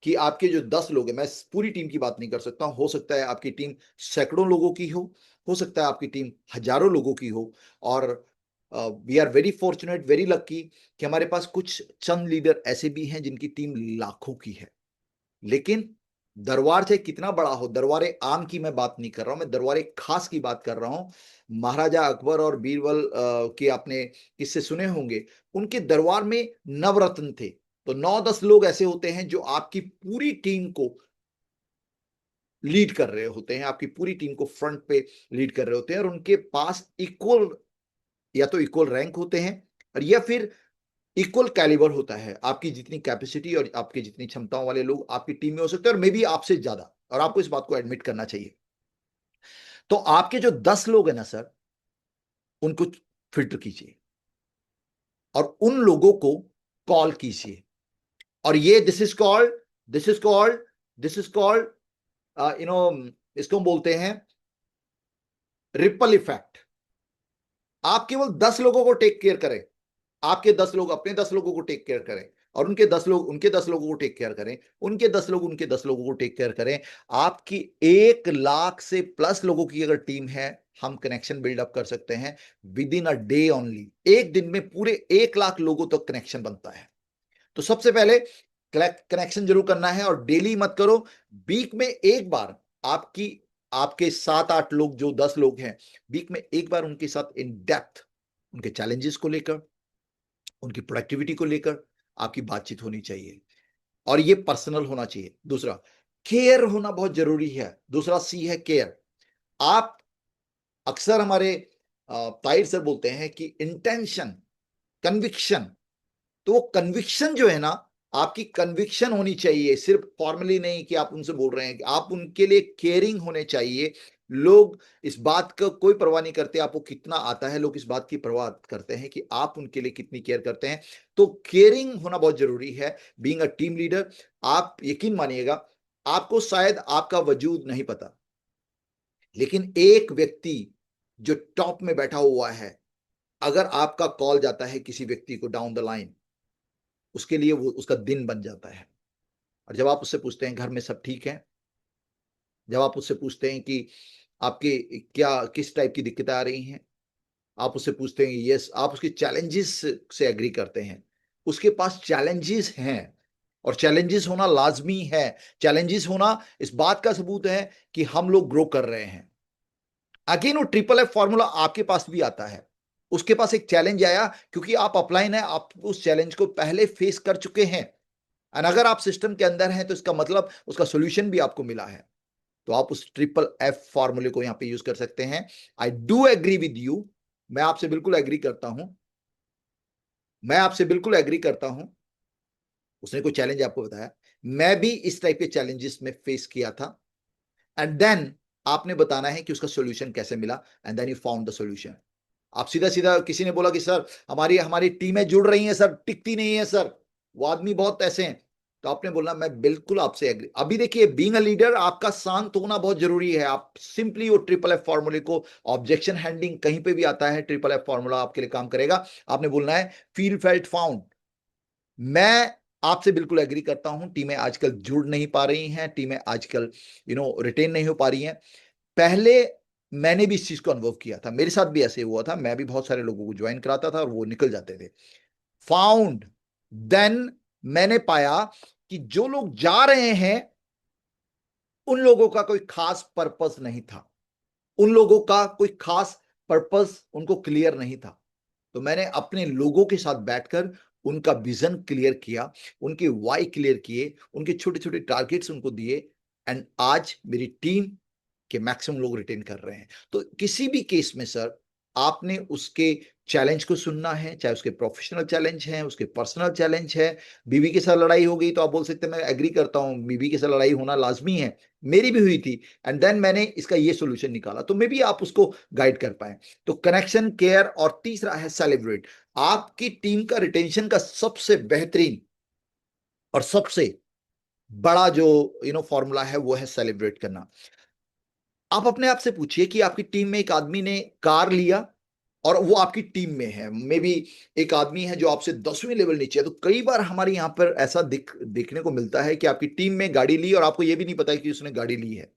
कि आपके जो 10 लोग हैं, मैं पूरी टीम की बात नहीं कर सकता हूं, हो सकता है आपकी टीम सैकड़ों लोगों की हो सकता है आपकी टीम हजारों लोगों की हो, और we are very fortunate, very lucky कि हमारे पास कुछ चंद लीडर ऐसे भी हैं जिनकी टीम लाखों की है। लेकिन दरबार चाहे कितना बड़ा हो, दरबार आम की मैं बात नहीं कर रहा हूं, मैं दरबार खास की बात कर रहा हूं। महाराजा अकबर और बीरबल के आपने किस्से सुने होंगे, उनके दरबार में नवरत्न थे। तो 9-10 लोग ऐसे होते हैं जो आपकी पूरी टीम को लीड कर रहे होते हैं, आपकी पूरी टीम को फ्रंट पे लीड कर रहे होते हैं, और उनके पास इक्वल, या तो इक्वल रैंक होते हैं, और या फिर इक्वल कैलिबर होता है। आपकी जितनी कैपेसिटी और आपकी जितनी क्षमताओं वाले लोग आपकी टीम में हो सकते हैं, और मे बी आपसे ज्यादा, और आपको इस बात को एडमिट करना चाहिए। तो आपके जो 10 लोग हैं ना सर, उनको फिल्टर कीजिए और उन लोगों को कॉल कीजिए। और ये this is called you know इसको हम बोलते हैं रिपल इफेक्ट। आप केवल 10 लोगों को टेक केयर करें, आपके 10 लोग अपने 10 लोगों को टेक केयर करें, और उनके 10 लोग उनके 10 लोगों को टेक केयर करें, उनके 10 लोग उनके 10 लोगों को टेक केयर करें। आपकी 1 लाख से प्लस लोगों की अगर टीम है, हम कनेक्शन बिल्डअप कर सकते हैं with in a day only. एक दिन में पूरे 1 लाख लोगों तक कनेक्शन बनता है। तो सबसे पहले कनेक्शन जरूर करना है, और डेली मत करो, वीक में एक बार आपकी आपके 7-8 लोग, जो 10 लोग हैं, वीक में एक बार उनके साथ इन डेप्थ उनके चैलेंजेस को लेकर, उनकी प्रोडक्टिविटी को लेकर आपकी बातचीत होनी चाहिए, और ये पर्सनल होना चाहिए। दूसरा, केयर होना बहुत जरूरी है। दूसरा सी है केयर। आप अक्सर हमारे ताहिर सर बोलते हैं कि इंटेंशन, कन्विक्शन, तो वो कन्विक्शन जो है ना, आपकी कन्विक्शन होनी चाहिए, सिर्फ फॉर्मली नहीं कि आप उनसे बोल रहे हैं, कि आप उनके लिए केयरिंग होने चाहिए। लोग इस बात का कोई परवाह नहीं करते आपको कितना आता है, लोग इस बात की परवाह करते हैं कि आप उनके लिए कितनी केयर करते हैं। तो केयरिंग होना बहुत जरूरी है बीइंग अ टीम लीडर। आप यकीन मानिएगा, आपको शायद आपका वजूद नहीं पता, लेकिन एक व्यक्ति जो टॉप में बैठा हुआ है, अगर आपका कॉल जाता है किसी व्यक्ति को डाउन द लाइन, उसके लिए वो उसका दिन बन जाता है। और जब आप उससे पूछते हैं घर में सब ठीक है, जब आप उससे पूछते हैं कि आपके क्या किस टाइप की दिक्कतें आ रही हैं, आप उससे पूछते हैं यस, आप उसके चैलेंजेस से एग्री करते हैं, उसके पास चैलेंजेस हैं, और चैलेंजेस होना लाजमी है। चैलेंजेस होना इस बात का सबूत है कि हम लोग ग्रो कर रहे हैं। अगेन वो ट्रिपल एफ फॉर्मूला आपके पास भी आता है। उसके पास एक चैलेंज आया, क्योंकि आप अपलाइन है, आप उस चैलेंज को पहले फेस कर चुके हैं, एंड अगर आप सिस्टम के अंदर हैं तो इसका मतलब उसका सोल्यूशन भी आपको मिला है, तो आप उस ट्रिपल एफ फॉर्मूले को यहां पे यूज कर सकते हैं। I do agree with you, मैं आपसे बिल्कुल एग्री करता हूं, मैं आपसे बिल्कुल एग्री करता हूं। उसने कोई चैलेंज आपको बताया, मैं भी इस टाइप के चैलेंजेस में फेस किया था, एंड देन आपने बताना है कि उसका सोल्यूशन कैसे मिला, and then you found the solution. आप सीधा सीधा, किसी ने बोला कि सर हमारी हमारी टीमें जुड़ रही हैं सर, टिकती नहीं है सर, वो आदमी बहुत ऐसे हैं, तो आपने बोलना मैं बिल्कुल आपसे एग्री। अभी देखिए, बीइंग अ लीडर आपका शांत होना बहुत जरूरी है। आप सिंपली वो ट्रिपल एफ फॉर्मूले को, ऑब्जेक्शन हैंडलिंग कहीं पे भी आता है, ट्रिपल एफ फॉर्मूला आपके लिए काम करेगा। आपने बोलना है फील फेल्ट फाउंड। मैं आपसे बिल्कुल एग्री करता हूं, टीमें आजकल जुड़ नहीं पा रही हैं, टीमें आजकल रिटेन नहीं हो पा रही हैं। पहले मैंने भी इस चीज को अनुभव किया था, मेरे साथ भी ऐसे हुआ था, मैं भी बहुत सारे लोगों को ज्वाइन कराता था और वो निकल जाते थे। फाउंड, देन मैंने पाया कि जो लोग जा रहे हैं उन लोगों का कोई खास पर्पस नहीं था, उन लोगों का कोई खास पर्पस उनको क्लियर नहीं था। तो मैंने अपने लोगों के साथ बैठकर उनका विजन क्लियर किया, उनके वाई क्लियर किए, उनके छोटे छोटे टारगेट्स उनको दिए, एंड आज मेरी टीम के मैक्सिमम लोग रिटेन कर रहे हैं। तो किसी भी केस में सर, आपने उसके चैलेंज को सुनना है, चाहे उसके प्रोफेशनल चैलेंज है, उसके पर्सनल चैलेंज है। बीवी के साथ लड़ाई हो गई तो आप बोल सकते हैं मैं एग्री करता हूं, बीवी के साथ लड़ाई होना लाजमी है, मेरी भी हुई थी, एंड देन मैंने इसका ये सोल्यूशन निकाला, तो मे भी आप उसको गाइड कर पाए। तो कनेक्शन, केयर, और तीसरा है सेलिब्रेट। आपकी टीम का रिटेंशन का सबसे बेहतरीन और सबसे बड़ा जो फॉर्मूला है वो है सेलिब्रेट करना। आप अपने आप से पूछिए कि आपकी टीम में एक आदमी ने कार लिया और वो आपकी टीम में है, मे बी एक आदमी है जो आपसे 10वीं लेवल नीचे है। तो कई बार हमारे यहाँ पर ऐसा देखने को मिलता है कि आपकी टीम में गाड़ी ली और आपको ये भी नहीं पता कि उसने गाड़ी ली है।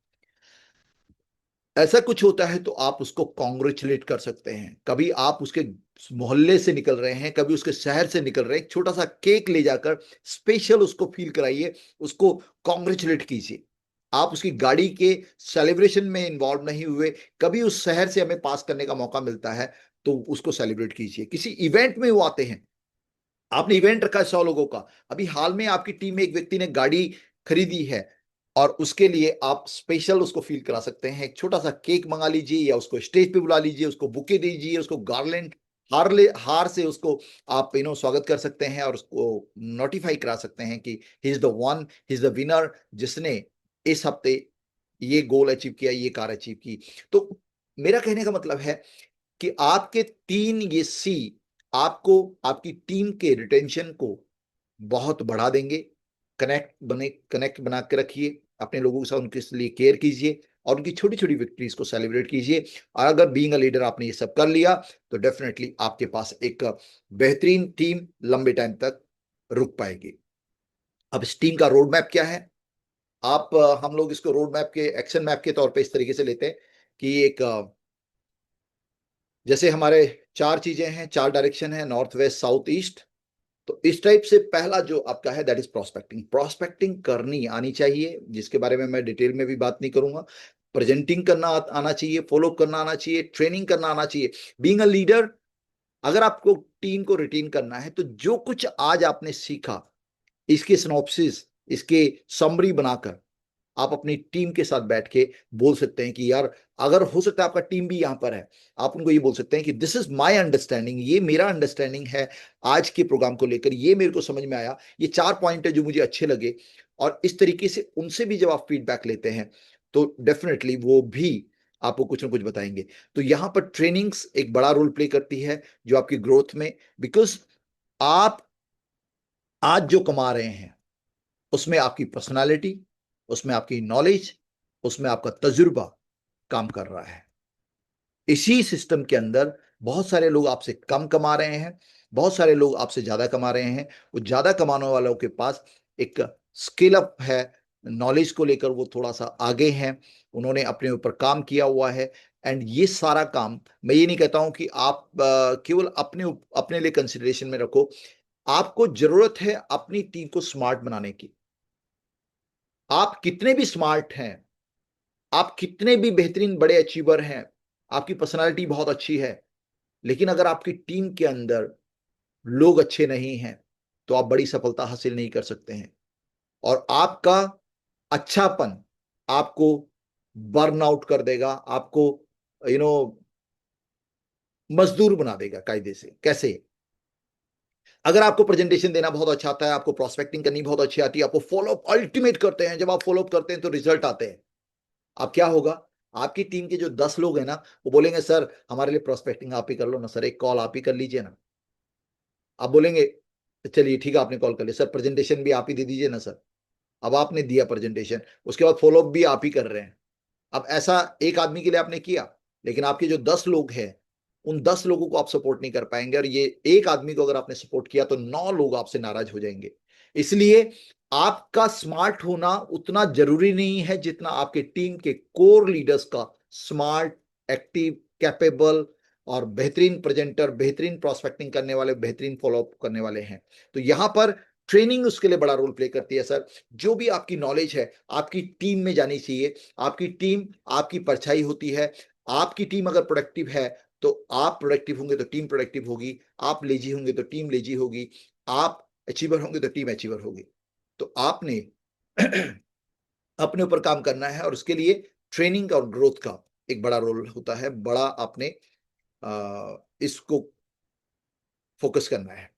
ऐसा कुछ होता है तो आप उसको कॉन्ग्रेचुलेट कर सकते हैं। कभी आप उसके मोहल्ले से निकल रहे हैं, कभी उसके शहर से निकल रहे हैं, एक छोटा सा केक ले जाकर स्पेशल उसको फील कराइए, उसको कॉन्ग्रेचुलेट कीजिए। आप उसकी गाड़ी के सेलिब्रेशन में इन्वॉल्व नहीं हुए, कभी उस शहर से हमें पास करने का मौका मिलता है तो उसको सेलिब्रेट कीजिए। किसी इवेंट में वो आते हैं, आपने इवेंट रखा है 100 लोगों का, अभी हाल में आपकी टीम में एक व्यक्ति ने गाड़ी खरीदी है, और उसके लिए आप स्पेशल उसको फील करा सकते हैं। एक छोटा सा केक मंगा लीजिए, या उसको स्टेज पे बुला लीजिए, उसको बुके दीजिए, उसको गार्लैंड, हार से उसको आप स्वागत कर सकते हैं, और उसको नोटिफाई करा सकते हैं कि he is the one, he is the winner, जिसने इस हफ्ते ये गोल अचीव किया, ये कार अचीव की। तो मेरा कहने का मतलब है कि आपके 3 ये सी आपको आपकी टीम के रिटेंशन को बहुत बढ़ा देंगे। कनेक्ट बना के रखिए अपने लोगों के साथ, उनके लिए केयर कीजिए, और उनकी छोटी छोटी विक्ट्रीज को सेलिब्रेट कीजिए। और अगर बीइंग अ लीडर आपने ये सब कर लिया तो डेफिनेटली आपके पास एक बेहतरीन टीम लंबे टाइम तक रुक पाएगी। अब इस टीम का रोड मैप क्या है? हम लोग इसको रोड मैप के, एक्शन मैप के तौर पे इस तरीके से लेते हैं कि एक जैसे हमारे 4 चीजें हैं, 4 डायरेक्शन है, नॉर्थ, वेस्ट, साउथ, ईस्ट। तो इस टाइप से पहला जो आपका है दैट इज प्रोस्पेक्टिंग। प्रोस्पेक्टिंग करनी आनी चाहिए, जिसके बारे में मैं डिटेल में भी बात नहीं करूंगा। प्रेजेंटिंग करना आना चाहिए, फॉलो करना आना चाहिए, ट्रेनिंग करना आना चाहिए। बीइंग अ लीडर, अगर आपको टीम को रिटेन करना है तो जो कुछ आज आपने सीखा, इसके सिनॉप्सिस, इसके समरी बनाकर आप अपनी टीम के साथ बैठ के बोल सकते हैं कि यार, अगर हो सकता है आपका टीम भी यहां पर है, आप उनको ये बोल सकते हैं कि दिस इज माय अंडरस्टैंडिंग, ये मेरा अंडरस्टैंडिंग है आज के प्रोग्राम को लेकर, ये मेरे को समझ में आया, ये 4 पॉइंट है जो मुझे अच्छे लगे। और इस तरीके से उनसे भी जब आप फीडबैक लेते हैं तो डेफिनेटली वो भी आपको कुछ ना कुछ बताएंगे। तो यहां पर ट्रेनिंग्स एक बड़ा रोल प्ले करती है जो आपकी ग्रोथ में, बिकॉज आप आज जो कमा रहे हैं उसमें आपकी पर्सनालिटी, उसमें आपकी नॉलेज, उसमें आपका तजुर्बा काम कर रहा है। इसी सिस्टम के अंदर बहुत सारे लोग आपसे कम कमा रहे हैं, बहुत सारे लोग आपसे ज्यादा कमा रहे हैं। वो ज्यादा कमाने वालों के पास एक स्किल अप है, नॉलेज को लेकर वो थोड़ा सा आगे हैं, उन्होंने अपने ऊपर काम किया हुआ है। एंड ये सारा काम, मैं ये नहीं कहता हूं कि आप केवल अपने लिए कंसिडरेशन में रखो। आपको जरूरत है अपनी टीम को स्मार्ट बनाने की। आप कितने भी स्मार्ट हैं, आप कितने भी बेहतरीन बड़े अचीवर हैं, आपकी पर्सनालिटी बहुत अच्छी है, लेकिन अगर आपकी टीम के अंदर लोग अच्छे नहीं हैं तो आप बड़ी सफलता हासिल नहीं कर सकते हैं। और आपका अच्छापन आपको बर्न आउट कर देगा, आपको यू नो मजदूर बना देगा कायदे से। कैसे? अगर आपको प्रेजेंटेशन देना बहुत अच्छा आता है, आपको प्रोस्पेक्टिंग करनी बहुत अच्छी आती है, आपको फॉलोअप अल्टीमेट करते हैं, जब आप फॉलोअप करते हैं तो रिजल्ट आते हैं, अब क्या होगा? आपकी टीम के जो 10 लोग हैं ना, वो बोलेंगे सर हमारे लिए प्रोस्पेक्टिंग आप ही कर लो ना सर, एक कॉल आप ही कर लीजिए ना। आप बोलेंगे चलिए ठीक है आपने कॉल कर लिया सर, प्रेजेंटेशन भी आप ही दे दीजिए ना सर। अब आपने दिया प्रेजेंटेशन, उसके बाद फॉलोअप भी आप ही कर रहे हैं। अब ऐसा एक आदमी के लिए आपने किया, लेकिन आपके जो 10 लोग हैं, उन 10 लोगों को आप सपोर्ट नहीं कर पाएंगे, और ये एक आदमी को अगर आपने सपोर्ट किया तो 9 लोग आपसे नाराज हो जाएंगे। इसलिए आपका स्मार्ट होना उतना जरूरी नहीं है जितना आपके टीम के कोर लीडर्स का स्मार्ट, एक्टिव, कैपेबल और बेहतरीन प्रेजेंटर, बेहतरीन प्रोस्पेक्टिंग करने वाले, बेहतरीन फॉलोअप करने वाले हैं। तो यहां पर ट्रेनिंग उसके लिए बड़ा रोल प्ले करती है सर। जो भी आपकी नॉलेज है आपकी टीम में जानी चाहिए। आपकी टीम आपकी परछाई होती है। आपकी टीम अगर प्रोडक्टिव है तो आप प्रोडक्टिव होंगे तो टीम प्रोडक्टिव होगी, आप लेजी होंगे तो टीम लेजी होगी, आप अचीवर होंगे तो टीम अचीवर होगी। तो आपने अपने ऊपर काम करना है, और उसके लिए ट्रेनिंग और ग्रोथ का एक बड़ा रोल होता है। बड़ा आपने इसको फोकस करना है।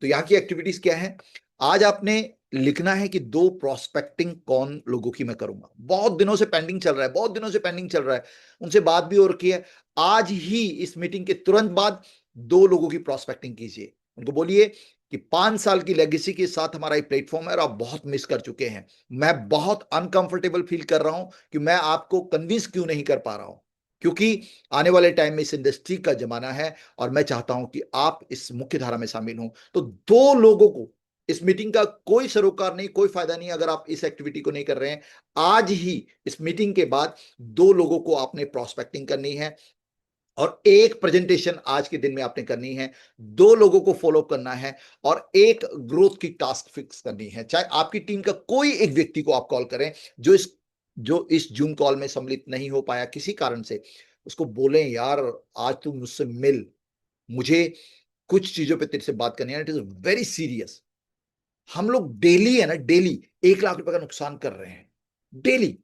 तो यहाँ की एक्टिविटीज क्या है? आज आपने लिखना है कि 2 प्रोस्पेक्टिंग कौन लोगों की मैं करूंगा। बहुत दिनों से पेंडिंग चल रहा है, बहुत दिनों से पेंडिंग चल रहा है, उनसे बात भी हो रखी है। आज ही इस मीटिंग के तुरंत बाद 2 लोगों की प्रोस्पेक्टिंग कीजिए। उनको बोलिए कि 5 साल की लेगेसी के साथ हमारा एक प्लेटफॉर्म है और आप बहुत मिस कर चुके हैं। मैं बहुत अनकंफर्टेबल फील कर रहा हूं कि मैं आपको कन्विंस क्यों नहीं कर पा रहा हूं, क्योंकि आने वाले टाइम में इस इंडस्ट्री का जमाना है और मैं चाहता हूं कि आप इस मुख्य धारा में शामिल हों। तो 2 लोगों को इस मीटिंग का कोई सरोकार नहीं, कोई फायदा नहीं अगर आप इस एक्टिविटी को नहीं कर रहे हैं। आज ही इस मीटिंग के बाद 2 लोगों को आपने प्रोस्पेक्टिंग करनी है और एक प्रेजेंटेशन आज के दिन में आपने करनी है, 2 लोगों को फॉलो करना है और एक ग्रोथ की टास्क फिक्स करनी है। चाहे आपकी टीम का कोई एक व्यक्ति को आप कॉल करें जो इस जूम कॉल में सम्मिलित नहीं हो पाया किसी कारण से, उसको बोलें यार आज तू मुझसे मिल, मुझे कुछ चीजों पे तेरे से बात करनी है, इट इज वेरी सीरियस। हम लोग डेली है ना, डेली 1 लाख रुपए का नुकसान कर रहे हैं, डेली।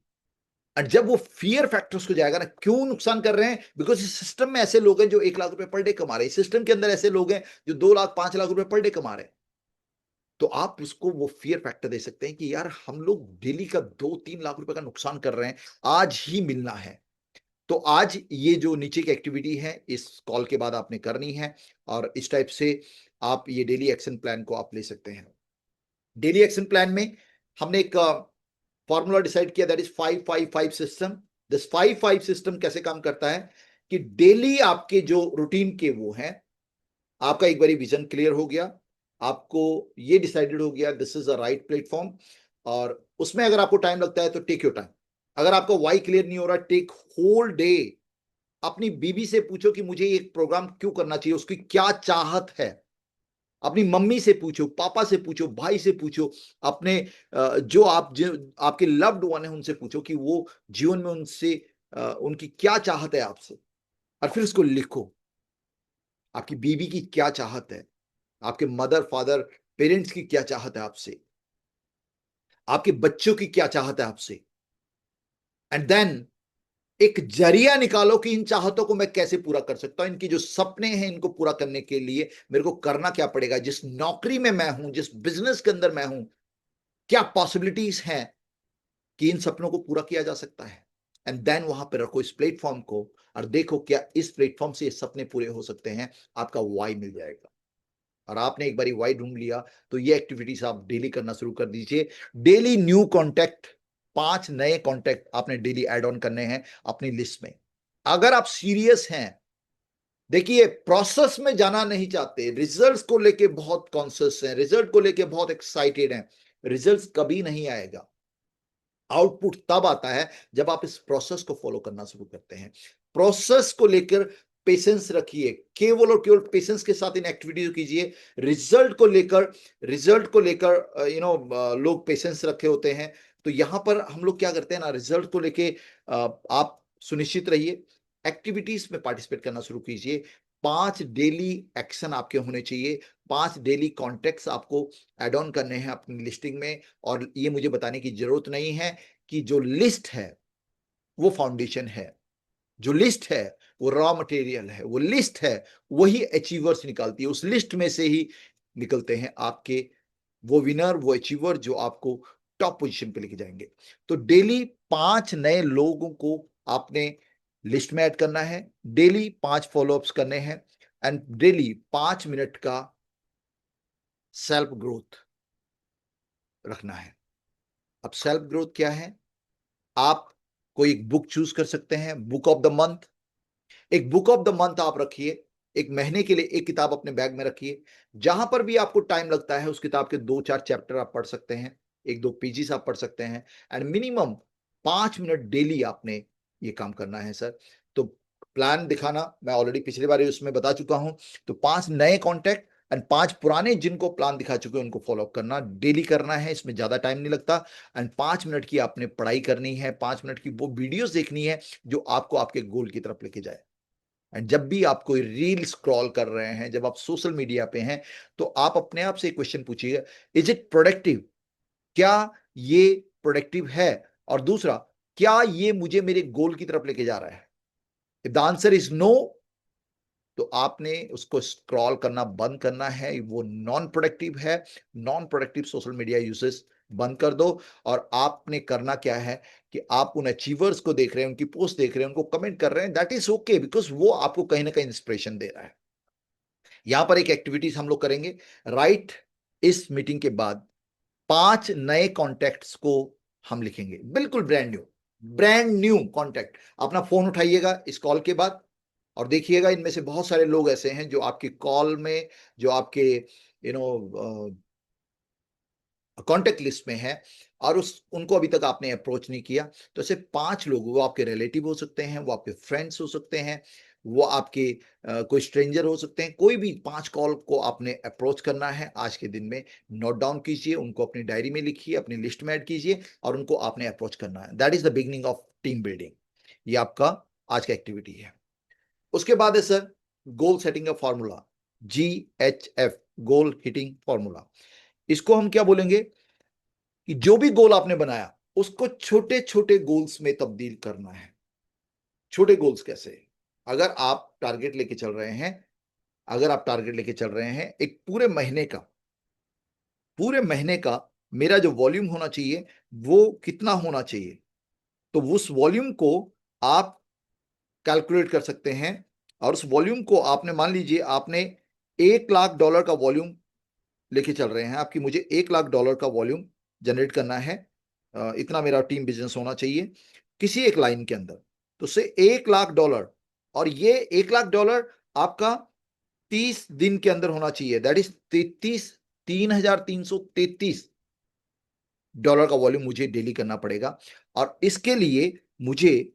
और जब वो फियर फैक्टर्स को जाएगा ना, क्यों नुकसान कर रहे हैं? बिकॉज इस सिस्टम में ऐसे लोग हैं जो 1 लाख रुपए पर डे कमा रहे हैं, सिस्टम के अंदर ऐसे लोग हैं जो 2 लाख 5 लाख रुपए पर डे कमा रहे हैं। तो आप उसको वो फियर फैक्टर दे सकते हैं कि यार हम लोग डेली का 2-3 लाख रुपए का नुकसान कर रहे हैं, आज ही मिलना है। तो आज ये जो नीचे की एक्टिविटी है इस कॉल के बाद आपने करनी है, और इस टाइप से आप ये डेली एक्शन प्लान को आप ले सकते हैं। डेली एक्शन प्लान में हमने एक फॉर्मूला डिसाइड किया, that is 5-5-5 system. This 5-5 system कैसे काम करता है कि डेली आपके जो रूटीन के वो हैं, आपका एक बारी विजन क्लियर हो गया, आपको ये डिसाइडेड हो गया this is a right platform, और उसमें अगर आपको टाइम लगता है तो टेक योर टाइम। अगर आपका वाई क्लियर नहीं हो रहा, टेक होल डे। अपनी बीबी से पूछो कि मुझे एक प्रोग्राम क्यों करना चाहिए, उसकी क्या चाहत है। अपनी मम्मी से पूछो, पापा से पूछो, भाई से पूछो, अपने जो आपके लव्ड वन है उनसे पूछो कि वो जीवन में उनसे उनकी क्या चाहत है आपसे, और फिर उसको लिखो। आपकी बीवी की क्या चाहत है, आपके मदर फादर पेरेंट्स की क्या चाहत है आपसे, आपके बच्चों की क्या चाहत है आपसे, एंड देन एक जरिया निकालो कि इन चाहतों को मैं कैसे पूरा कर सकता हूं। इनकी जो सपने हैं इनको पूरा करने के लिए मेरे को करना क्या पड़ेगा, जिस नौकरी में मैं हूं, जिस बिजनेस के अंदर मैं हूं, क्या पॉसिबिलिटीज हैं कि इन सपनों को पूरा किया जा सकता है। एंड देन वहां पर रखो इस प्लेटफॉर्म को, और देखो क्या इस प्लेटफॉर्म से ये सपने पूरे हो सकते हैं। आपका वाई मिल जाएगा, और आपने एक बारी वाई ढूंढ लिया तो ये एक्टिविटीज आप डेली करना शुरू कर दीजिए। डेली न्यू कॉन्टैक्ट, 5 नए कॉन्टैक्ट आपने डेली ऐड ऑन करने हैं अपनी लिस्ट में। अगर आप सीरियस हैं, देखिए प्रोसेस में जाना नहीं चाहते, रिजल्ट्स को लेके बहुत कॉन्शियस हैं, रिजल्ट को लेके बहुत एक्साइटेड हैं, रिजल्ट्स कभी नहीं आएगा। आउटपुट तब आता है जब आप इस प्रोसेस को फॉलो करना शुरू करते हैं। प्रोसेस को लेकर पेशेंस रखिए, केवल और केवल पेशेंस के साथ इन एक्टिविटीज कीजिए। रिजल्ट को लेकर लोग पेशेंस रखे होते हैं। तो यहां पर हम लोग क्या करते हैं ना, रिजल्ट को लेके आप सुनिश्चित रहिए, एक्टिविटीज में पार्टिसिपेट करना शुरू कीजिए। 5 डेली एक्शन आपके होने चाहिए, 5 डेली कॉन्टेक्ट्स आपको ऐड ऑन करने हैं अपनी लिस्टिंग में। और ये मुझे बताने की जरूरत नहीं है कि जो लिस्ट है वो फाउंडेशन है, जो लिस्ट है वो रॉ मटेरियल है, वो लिस्ट है वही अचीवर्स निकालती है। उस लिस्ट में से ही निकलते हैं आपके वो विनर, वो अचीवर जो आपको टॉप पोजीशन पे लेके जाएंगे। तो डेली 5 नए लोगों को आपने लिस्ट में ऐड करना है, डेली 5 फॉलोअप्स करने हैं, एंड डेली 5 मिनट का सेल्फ ग्रोथ रखना है। अब सेल्फ ग्रोथ क्या है? आप कोई एक बुक चूज कर सकते हैं, बुक ऑफ द मंथ। एक बुक ऑफ द मंथ आप रखिए, एक महीने के लिए एक किताब अपने बैग में रखिए। जहां पर भी आपको टाइम लगता है उस किताब के 2-4 चैप्टर आप पढ़ सकते हैं, 1-2 पेजेस आप पढ़ सकते हैं, एंड मिनिमम 5 मिनट डेली आपने ये काम करना है सर। तो प्लान दिखाना मैं ऑलरेडी पिछली बार उसमें बता चुका हूं। तो 5 नए कॉन्टैक्ट एंड 5 पुराने जिनको प्लान दिखा चुके हैं उनको फॉलो अप करना, डेली करना है, इसमें ज्यादा टाइम नहीं लगता। एंड 5 मिनट की आपने पढ़ाई करनी है, 5 मिनट की वो वीडियोस देखनी है जो आपको आपके गोल की तरफ लेके जाए। एंड जब भी आप कोई रील स्क्रॉल कर रहे हैं, जब आप सोशल मीडिया पे हैं, तो आप अपने आप से एक क्वेश्चन पूछिएगा, इज इट प्रोडक्टिव? क्या ये प्रोडक्टिव है? और दूसरा, क्या ये मुझे मेरे गोल की तरफ लेके जा रहा है? If the answer is no, तो आपने उसको स्क्रॉल करना बंद करना है, वो नॉन प्रोडक्टिव है। Non productive social media uses बंद कर दो। और आपने करना क्या है कि आप उन अचीवर्स को देख रहे हैं, उनकी पोस्ट देख रहे हैं, उनको कमेंट कर रहे हैं, दैट इज ओके, बिकॉज वो आपको कहीं ना कहीं इंस्पिरेशन दे रहा है। यहां पर एक एक्टिविटीज हम लोग करेंगे, राइट? इस मीटिंग के बाद 5 नए कॉन्टैक्ट्स को हम लिखेंगे, बिल्कुल ब्रांड न्यू कॉन्टैक्ट। अपना फोन उठाइएगा इस कॉल के बाद और देखिएगा, इनमें से बहुत सारे लोग ऐसे हैं जो आपकी कॉल में, जो आपके कॉन्टेक्ट लिस्ट में है, और उस उनको अभी तक आपने अप्रोच नहीं किया। तो ऐसे 5 लोग, वो आपके रिलेटिव हो सकते हैं, वो आपके फ्रेंड्स हो सकते हैं, वो आपके कोई स्ट्रेंजर हो सकते हैं, कोई भी 5 कॉल को आपने अप्रोच करना है आज के दिन में। नोट डाउन कीजिए, उनको अपनी डायरी में लिखिए, अपनी लिस्ट में ऐड कीजिए, और उनको आपने अप्रोच करना है। That is the beginning of team building. ये आपका आज का एक्टिविटी है। उसके बाद है सर गोल सेटिंग का फॉर्मूला, GHF, गोल हिटिंग फॉर्मूला। इसको हम क्या बोलेंगे कि जो भी गोल आपने बनाया उसको छोटे छोटे गोल्स में तब्दील करना है। छोटे गोल्स कैसे? अगर आप टारगेट लेके चल रहे हैं, अगर आप टारगेट लेके चल रहे हैं एक पूरे महीने का मेरा जो वॉल्यूम होना चाहिए वो कितना होना चाहिए, तो उस वॉल्यूम को आप कैलकुलेट कर सकते हैं। और उस वॉल्यूम को आपने, मान लीजिए आपने $1 लाख का वॉल्यूम लेके चल रहे हैं, आपकी मुझे $1 लाख का वॉल्यूम जनरेट करना है, इतना मेरा टीम बिजनेस होना चाहिए किसी एक लाइन के अंदर। तो से $1 लाख, और ये $1 लाख आपका 30 दिन के अंदर होना चाहिए, दैट इज 3,333 डॉलर का वॉल्यूम मुझे डेली करना पड़ेगा। और इसके लिए मुझे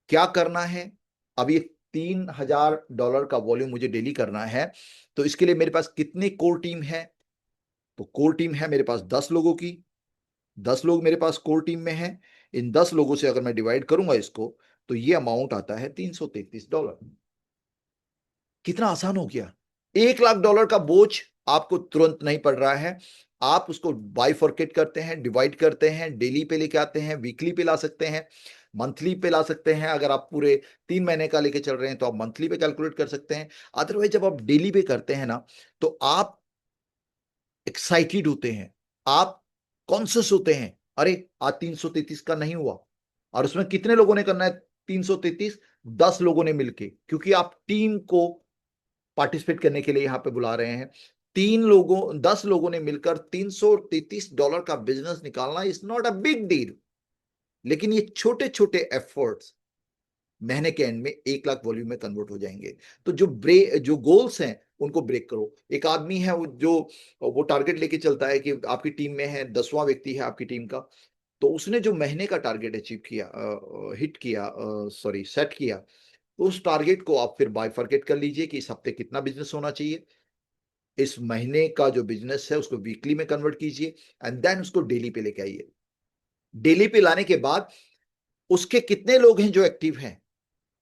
क्या करना है? अब ये $3,000 का वॉल्यूम मुझे डेली करना है, तो इसके लिए मेरे पास कितनी कोर टीम है? तो कोर टीम है मेरे पास 10 लोगों की, 10 लोग मेरे पास कोर टीम में है। इन 10 लोगों से अगर मैं डिवाइड करूंगा इसको, तो ये अमाउंट आता है $333। कितना आसान हो गया! $1 लाख का बोझ आपको तुरंत नहीं पड़ रहा है। आप उसको बाइफरकेट करते हैं, डिवाइड करते हैं, डेली पे लेके आते हैं, वीकली पे ला सकते हैं, मंथली पे ला सकते हैं। अगर आप पूरे 3 महीने का लेके चल रहे हैं तो आप मंथली पे कैलकुलेट कर सकते हैं। अदरवाइज जब आप डेली पे करते हैं ना, तो आप एक्साइटेड होते हैं, आप कॉन्शियस होते हैं, अरे आज 333 का नहीं हुआ। और उसमें कितने लोगों ने करना है 333? 10 लोगों ने मिलके, क्योंकि आप टीम को पार्टिसिपेट करने के लिए यहां पे बुला रहे हैं। 10 लोगों ने मिलकर $333 का बिजनेस निकालना is not a big deal. लेकिन ये छोटे छोटे एफर्ट्स महीने के एंड में 1 लाख वॉल्यूम में कन्वर्ट हो जाएंगे। तो जो गोल्स हैं उनको ब्रेक करो। एक आदमी है वो टारगेट लेके चलता है कि आपकी टीम में है, 10वां व्यक्ति है आपकी टीम का, तो उसने जो महीने का टारगेट अचीव किया, हिट किया, सॉरी सेट किया, तो उस टारगेट को आप फिर बाइफरकेट कर लीजिए कि इस हफ्ते कितना बिजनेस होना चाहिए। इस महीने का जो बिजनेस है उसको वीकली में कन्वर्ट कीजिए, एंड देन उसको डेली पे लेके आइए। डेली पे लाने के बाद उसके कितने लोग हैं जो एक्टिव हैं,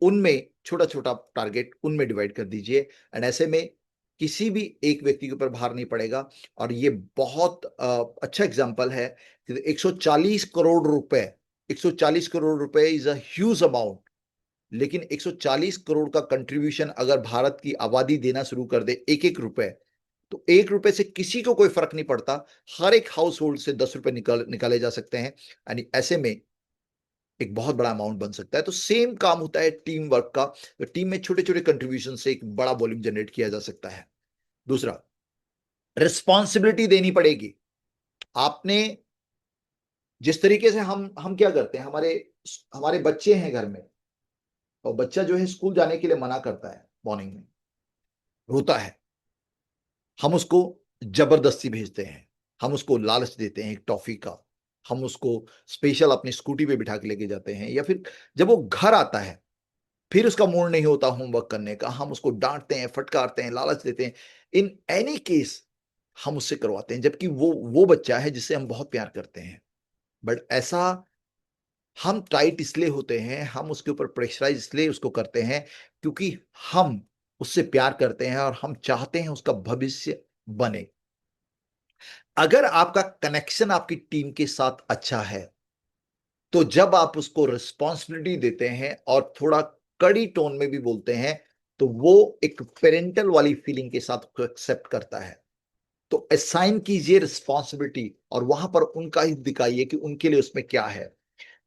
उनमें छोटा छोटा टारगेट उनमें डिवाइड कर दीजिए। एंड ऐसे में किसी भी एक व्यक्ति के ऊपर भार नहीं पड़ेगा। और ये बहुत अच्छा एग्जांपल है कि 140 करोड़ रुपए, 140 करोड़ रुपए इज अ ह्यूज अमाउंट, लेकिन 140 करोड़ का कंट्रीब्यूशन अगर भारत की आबादी देना शुरू कर दे एक एक रुपए, तो एक रुपए से किसी को कोई फर्क नहीं पड़ता। हर एक हाउस होल्ड से 10 रुपए निकाले जा सकते हैं, यानी ऐसे में एक बहुत बड़ा अमाउंट बन सकता है। तो सेम काम होता है टीम वर्क का। तो टीम में छोटे छोटे कंट्रीब्यूशन से एक बड़ा वॉल्यूम जनरेट किया जा सकता है। दूसरा, रिस्पॉन्सिबिलिटी देनी पड़ेगी। आपने जिस तरीके से हम क्या करते हैं, हमारे हमारे बच्चे हैं घर में, और बच्चा जो है स्कूल जाने के लिए मना करता है, मॉर्निंग में रोता है, हम उसको जबरदस्ती भेजते हैं, हम उसको लालच देते हैं एक टॉफी का, हम उसको स्पेशल अपनी स्कूटी पे बिठा के लेके जाते हैं, या फिर जब वो घर आता है फिर उसका मूड नहीं होता होमवर्क करने का, हम उसको डांटते हैं, फटकारते हैं, लालच देते हैं। इन एनी केस हम उससे करवाते हैं, जबकि वो बच्चा है जिससे हम बहुत प्यार करते हैं। बट ऐसा हम टाइट इसलिए होते हैं, हम उसके ऊपर प्रेशराइज इसलिए उसको करते हैं क्योंकि हम उससे प्यार करते हैं और हम चाहते हैं उसका भविष्य बने। अगर आपका कनेक्शन आपकी टीम के साथ अच्छा है, तो जब आप उसको रिस्पॉन्सिबिलिटी देते हैं और थोड़ा कड़ी टोन में भी बोलते हैं, तो वो एक पेरेंटल वाली फीलिंग के साथ उसको एक्सेप्ट करता है। तो असाइन कीजिए रिस्पॉन्सिबिलिटी और वहां पर उनका ही दिखाइए कि उनके लिए उसमें क्या है।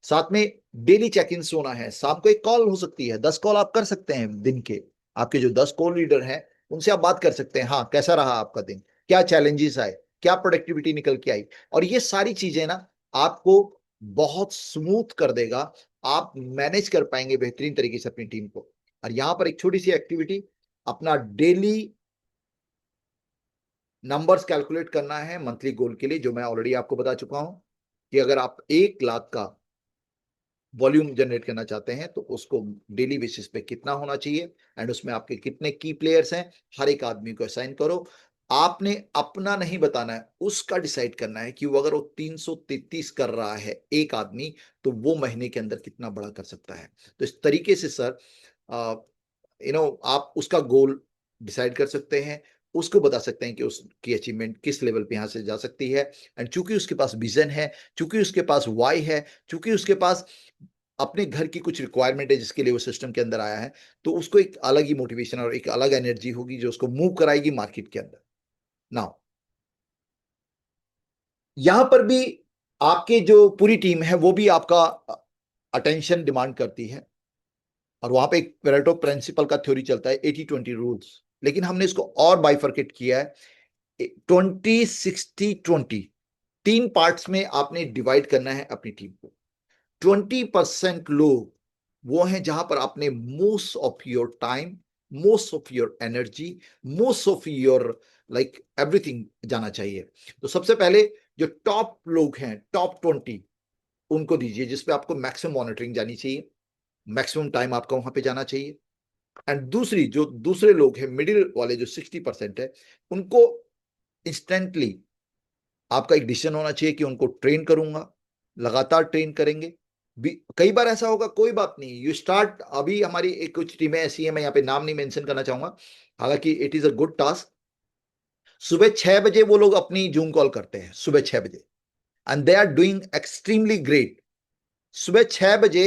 साथ में डेली चेक इन होना है। शाम को एक कॉल हो सकती है, 10 कॉल आप कर सकते हैं दिन के। आपके जो 10 कॉल लीडर हैं उनसे आप बात कर सकते हैं, हाँ कैसा रहा आपका दिन, क्या चैलेंजेस आए, क्या प्रोडक्टिविटी निकल के आई। और ये सारी चीजें ना आपको बहुत स्मूथ कर देगा। आप मैनेज कर पाएंगे बेहतरीन तरीके से अपनी टीम को। और यहां पर एक छोटी सी एक्टिविटी, अपना डेली नंबर्स कैलकुलेट करना है मंथली गोल के लिए, जो मैं ऑलरेडी आपको बता चुका हूं कि अगर आप 1 लाख का वॉल्यूम जनरेट करना चाहते हैं तो उसको डेली बेसिस पे कितना होना चाहिए, एंड उसमें आपके कितने की प्लेयर्स हैं, हर एक आदमी को असाइन करो। आपने अपना नहीं बताना है, उसका डिसाइड करना है कि वो अगर वो 333 कर रहा है एक आदमी, तो वो महीने के अंदर कितना बड़ा कर सकता है। तो इस तरीके से सर आप उसका गोल डिसाइड कर सकते हैं, उसको बता सकते हैं कि उसकी अचीवमेंट किस लेवल पे यहां से जा सकती है। एंड चूंकि उसके पास विजन है, चूंकि उसके पास वाई है, चूंकि उसके पास अपने घर की कुछ रिक्वायरमेंट है जिसके लिए वो सिस्टम के अंदर आया है, तो उसको एक अलग ही मोटिवेशन और एक अलग एनर्जी होगी जो उसको मूव कराएगी मार्केट के अंदर। नाउ यहां पर भी आपके जो पूरी टीम है वो भी आपका अटेंशन डिमांड करती है, और वहां पे एक पेरेटो प्रिंसिपल का थ्योरी चलता है, 80-20 रूल्स। लेकिन हमने इसको और बाइफरकेट किया है, 20-60-20, 3 पार्ट्स में आपने डिवाइड करना है अपनी टीम को। 20% लोग वो हैं जहां पर आपने most of your time, most of your energy, most of your like everything जाना चाहिए। तो सबसे पहले जो टॉप लोग हैं, टॉप 20, उनको दीजिए, जिसपे आपको मैक्सिमम मॉनिटरिंग जानी चाहिए, मैक्सिमम टाइम आपका वहां पे जाना चाहिए। एंड दूसरी जो दूसरे लोग हैं, मिडिल वाले जो 60% है, उनको इंस्टेंटली आपका एक डिसीजन होना चाहिए कि उनको ट्रेन करूंगा, लगातार ट्रेन करेंगे। कई बार ऐसा होगा, कोई बात नहीं, यू स्टार्ट। अभी हमारी एक कुछ टीमें ऐसी हैं, मैं यहाँ पे नाम नहीं मेंशन करना चाहूंगा, हालांकि it is a good task. सुबह 6 बजे वो लोग अपनी जूम कॉल करते हैं, सुबह 6 बजे, and they are doing extremely great. सुबह 6 बजे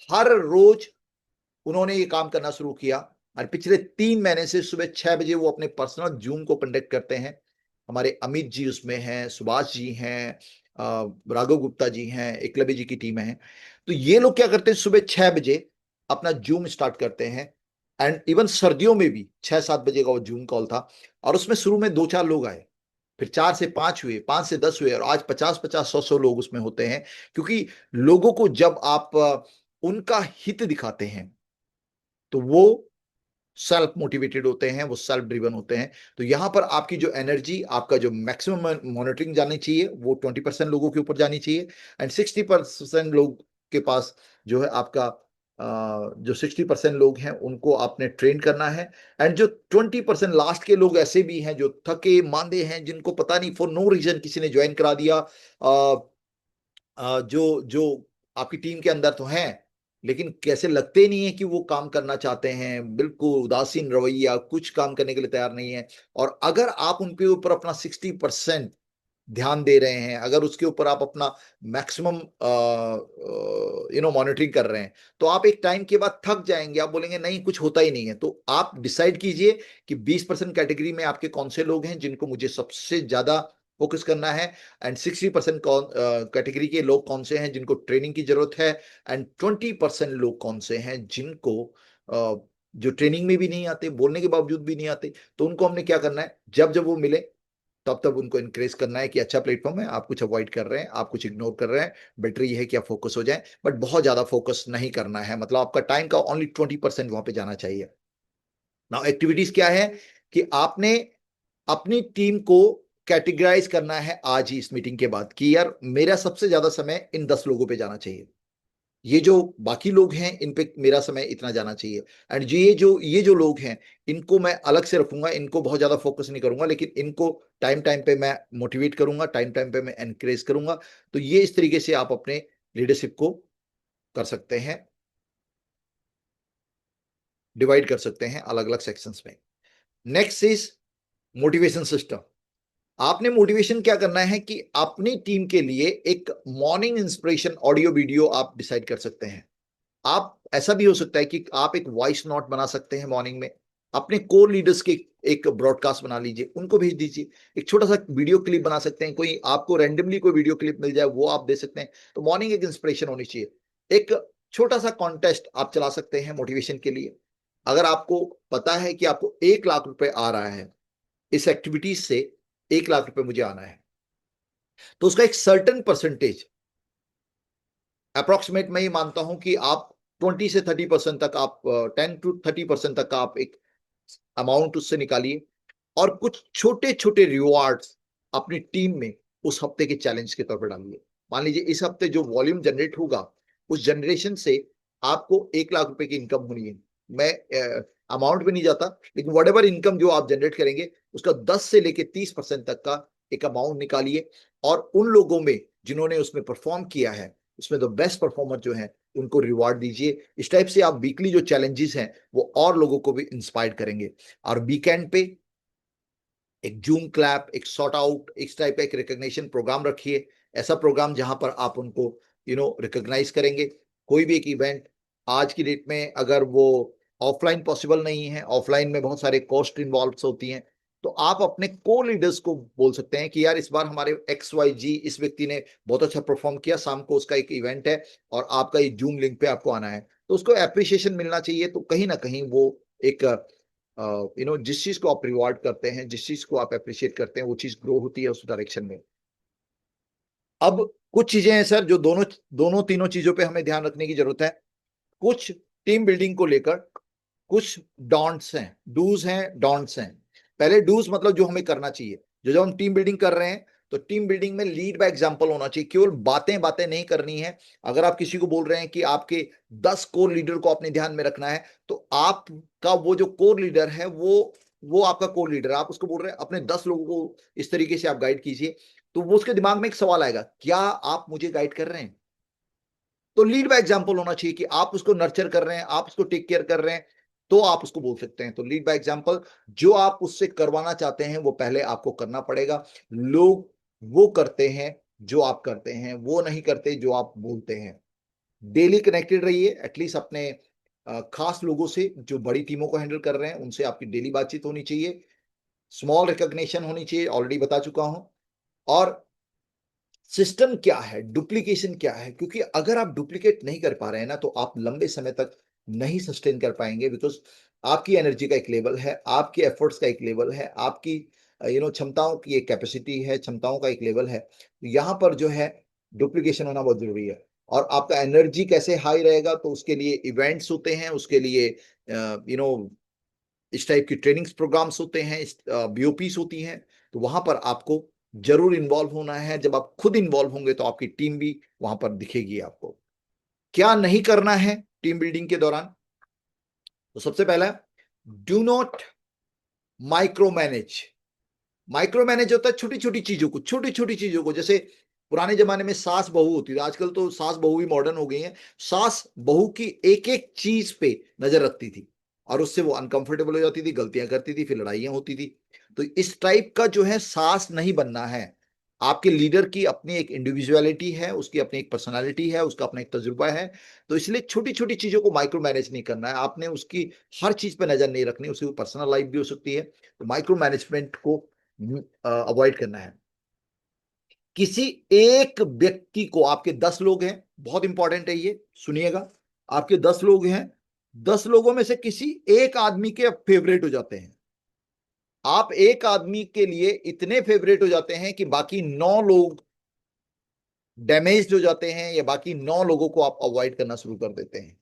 हर रोज उन्होंने ये काम करना शुरू किया, और पिछले 3 महीने से सुबह 6 बजे वो अपने पर्सनल जूम को कंडक्ट करते हैं। हमारे अमित जी उसमें हैं, सुभाष जी हैं, राघव गुप्ता जी हैं, एकलव्य जी की टीम है। तो ये लोग क्या करते हैं, सुबह 6 बजे अपना जूम स्टार्ट करते हैं। एंड इवन सर्दियों में भी 6-7 बजे का वो जूम कॉल था, और उसमें शुरू में 2-4 लोग आए, फिर 4 से 5 हुए, 5 से 10 हुए, और आज 50-50, 100-100 लोग उसमें होते हैं। क्योंकि लोगों को जब आप उनका हित दिखाते हैं, तो वो सेल्फ मोटिवेटेड होते हैं, वो सेल्फ ड्रिवन होते हैं। तो यहां पर आपकी जो एनर्जी, आपका जो मैक्सिमम मॉनिटरिंग जानी चाहिए, वो 20% लोगों के ऊपर जानी चाहिए। एंड 60% लोग के पास जो है आपका जो 60% लोग हैं उनको आपने ट्रेन करना है। एंड जो 20% लास्ट के लोग ऐसे भी हैं जो थके मांदे हैं, जिनको पता नहीं फॉर नो रीजन किसी ने ज्वाइन करा दिया, जो जो आपकी टीम के अंदर तो हैं, लेकिन कैसे लगते ही नहीं है कि वो काम करना चाहते हैं, बिल्कुल उदासीन रवैया, कुछ काम करने के लिए तैयार नहीं है। और अगर आप उनके ऊपर अपना 60% ध्यान दे रहे हैं, अगर उसके ऊपर आप अपना मैक्सिमम मॉनिटरिंग कर रहे हैं, तो आप एक टाइम के बाद थक जाएंगे, आप बोलेंगे नहीं कुछ होता ही नहीं है। तो आप डिसाइड कीजिए कि 20% कैटेगरी में आपके कौन से लोग हैं जिनको मुझे सबसे ज्यादा फोकस करना है, एंड 60% कैटेगरी के लोग कौन से हैं जिनको ट्रेनिंग की जरूरत है, एंड 20% लोग कौन से हैं जिनको जो ट्रेनिंग में भी नहीं आते, बोलने के बावजूद भी नहीं आते। तो उनको हमने क्या करना है, जब जब वो मिले तब तब उनको इनक्रेज करना है कि अच्छा प्लेटफॉर्म है, आप कुछ अवॉइड कर रहे हैं, आप कुछ इग्नोर कर रहे हैं, बेटर ये है कि आप फोकस हो जाए, बट बहुत ज्यादा फोकस नहीं करना है। मतलब आपका टाइम का ओनली 20% वहां पे जाना चाहिए। नाउ एक्टिविटीज क्या है कि आपने अपनी टीम को कैटेगराइज करना है आज ही इस मीटिंग के बाद कि यार मेरा सबसे ज्यादा समय इन 10 लोगों पे जाना चाहिए, ये जो बाकी लोग हैं इन पे मेरा समय इतना जाना चाहिए, एंड ये जो लोग हैं इनको मैं अलग से रखूंगा, इनको बहुत ज्यादा फोकस नहीं करूंगा, लेकिन इनको टाइम टाइम पे मैं मोटिवेट करूंगा, टाइम टाइम पे मैं एनकरेज करूंगा। तो ये इस तरीके से आप अपने लीडरशिप को कर सकते हैं, डिवाइड कर सकते हैं अलग अलग सेक्शंस में। Next is motivation system. आपने मोटिवेशन क्या करना है कि अपनी टीम के लिए एक मॉर्निंग इंस्पिरेशन ऑडियो वीडियो आप डिसाइड कर सकते हैं। आप ऐसा भी हो सकता है कि आप एक वॉइस नोट बना सकते हैं मॉर्निंग में, अपने कोर लीडर्स के एक ब्रॉडकास्ट बना लीजिए, उनको भेज दीजिए। एक छोटा सा वीडियो क्लिप बना सकते हैं, कोई आपको रैंडमली कोई वीडियो क्लिप मिल जाए वो आप दे सकते हैं। तो मॉर्निंग एक इंस्पिरेशन होनी चाहिए। एक छोटा सा कॉन्टेस्ट आप चला सकते हैं मोटिवेशन के लिए। अगर आपको पता है कि आपको 1 लाख रुपए आ रहा है इस एक्टिविटीज से, 1 लाख रुपए मुझे आना है, तो उसका एक सर्टन परसेंटेज, अप्रोक्सीमेट मैं ये मानता हूं कि आप 20 से 30% तक, आप 10 to 30% तक का आप एक अमाउंट उससे निकालिए, और कुछ छोटे छोटे रिवॉर्ड्स अपनी टीम में उस हफ्ते के चैलेंज के तौर पर डालिए। मान लीजिए इस हफ्ते जो वॉल्यूम जनरेट होगा उस जनरेशन से आपको 1 लाख रुपए की इनकम होनी है। मैं अमाउंट पे नहीं जाता, लेकिन वट एवर इनकम जो आप जनरेट करेंगे उसका 10 से लेके 30% तक का एक अमाउंट निकालिए, और उन लोगों में जिन्होंने उसमें परफॉर्म किया है, उसमें द बेस्ट परफॉर्मर जो है उनको रिवार्ड दीजिए। इस टाइप से आप वीकली जो चैलेंजेस हैं वो और लोगों को भी इंस्पायर करेंगे। और वीकेंड पे एक जूम क्लैप, एक सॉर्ट आउट, इस टाइप का एक रिकॉग्निशन प्रोग्राम रखिए। ऐसा प्रोग्राम जहां पर आप उनको रिकॉग्नाइज करेंगे। कोई भी एक इवेंट आज की डेट में अगर वो ऑफलाइन पॉसिबल नहीं है, ऑफलाइन में बहुत सारे कॉस्ट इन्वॉल्व होती हैं, तो आप अपने को लीडर्स को बोल सकते हैं कि यार इस बार हमारे XYZ इस व्यक्ति ने बहुत अच्छा परफॉर्म किया, शाम को उसका एक इवेंट है और आपका ये जूम लिंक पे आपको आना है। तो उसको एप्रिसिएशन मिलना चाहिए। तो कहीं ना कहीं वो एक जिस चीज को आप रिवॉर्ड करते हैं, जिस चीज को आप अप्रिशिएट करते हैं, वो चीज ग्रो होती है उस डायरेक्शन में। अब कुछ चीजें हैं सर जो दोनों दोनों तीनों चीजों पे हमें ध्यान रखने की जरूरत है। कुछ टीम बिल्डिंग को लेकर कुछ डॉन्ट्स हैं, डूज हैं, डॉन्ट्स हैं। पहले डूज मतलब जो हमें करना चाहिए, जो जब हम टीम बिल्डिंग कर रहे हैं तो टीम बिल्डिंग में लीड बाय एग्जांपल होना चाहिए। केवल बातें बातें नहीं करनी है। अगर आप किसी को बोल रहे हैं कि आपके 10 कोर लीडर को अपने ध्यान में रखना है, तो आपका वो जो कोर लीडर है वो आपका कोर लीडर है, आप उसको बोल रहे हैं अपने 10 लोगों को इस तरीके से आप गाइड कीजिए। तो वो उसके दिमाग में एक सवाल आएगा, क्या आप मुझे गाइड कर रहे हैं? तो लीड बाय एग्जांपल होना चाहिए कि आप उसको नर्चर कर रहे हैं, आप उसको टेक केयर कर रहे हैं, तो आप उसको बोल सकते हैं। तो लीड बाय एग्जांपल, जो आप उससे करवाना चाहते हैं वो पहले आपको करना पड़ेगा। लोग वो करते हैं जो आप करते हैं, वो नहीं करते जो आप बोलते हैं। डेली कनेक्टेड रहिए एटलीस्ट अपने खास लोगों से जो बड़ी टीमों को हैंडल कर रहे हैं, उनसे आपकी डेली बातचीत होनी चाहिए। स्मॉल रिकॉग्निशन होनी चाहिए, ऑलरेडी बता चुका हूं। और सिस्टम क्या है, डुप्लीकेशन क्या है, क्योंकि अगर आप डुप्लीकेट नहीं कर पा रहे हैं ना, तो आप लंबे समय तक नहीं सस्टेन कर पाएंगे। बिकॉज आपकी एनर्जी का एक लेवल है, आपके एफर्ट्स का एक लेवल है, आपकी क्षमताओं की एक कैपेसिटी है, क्षमताओं का एक लेवल है। यहाँ पर जो है डुप्लीकेशन होना बहुत जरूरी है। और आपका एनर्जी कैसे हाई रहेगा, तो उसके लिए इवेंट्स होते हैं, उसके लिए इस टाइप की ट्रेनिंग्स प्रोग्राम्स होते हैं, BOPs होती हैं। तो वहां पर आपको जरूर इन्वॉल्व होना है। जब आप खुद इन्वॉल्व होंगे तो आपकी टीम भी वहां पर दिखेगी आपको। क्या नहीं करना है टीम बिल्डिंग के दौरान? तो सबसे पहला, do not micro manage. Micro manage होता है छोटी छोटी चीजों को, छोटी छोटी चीजों को, जैसे पुराने जमाने में सास बहू होती थी, आजकल तो सास बहू भी मॉडर्न हो गई हैं। सास बहू की एक एक चीज पे नजर रखती थी और उससे वो अनकंफर्टेबल हो जाती थी, गलतियां करती थी, फिर लड़ाइयां होती थी। तो इस टाइप का जो है सास नहीं बनना है। आपके लीडर की अपनी एक इंडिविजुअलिटी है, उसकी अपनी एक पर्सनालिटी है, उसका अपना एक तजुर्बा है। तो इसलिए छोटी छोटी चीजों को माइक्रो मैनेज नहीं करना है आपने, उसकी हर चीज पे नजर नहीं रखनी, उसकी पर्सनल लाइफ भी हो सकती है। तो माइक्रो मैनेजमेंट को अवॉइड करना है। किसी एक व्यक्ति को, आपके 10 लोग हैं, बहुत इंपॉर्टेंट है ये, सुनिएगा। आपके 10 लोग हैं, 10 लोगों में से किसी एक आदमी के फेवरेट हो जाते हैं। आप एक आदमी के लिए इतने फेवरेट हो जाते हैं कि बाकी 9 लोग डैमेज्ड हो जाते हैं, या बाकी 9 लोगों को आप अवॉइड करना शुरू कर देते हैं।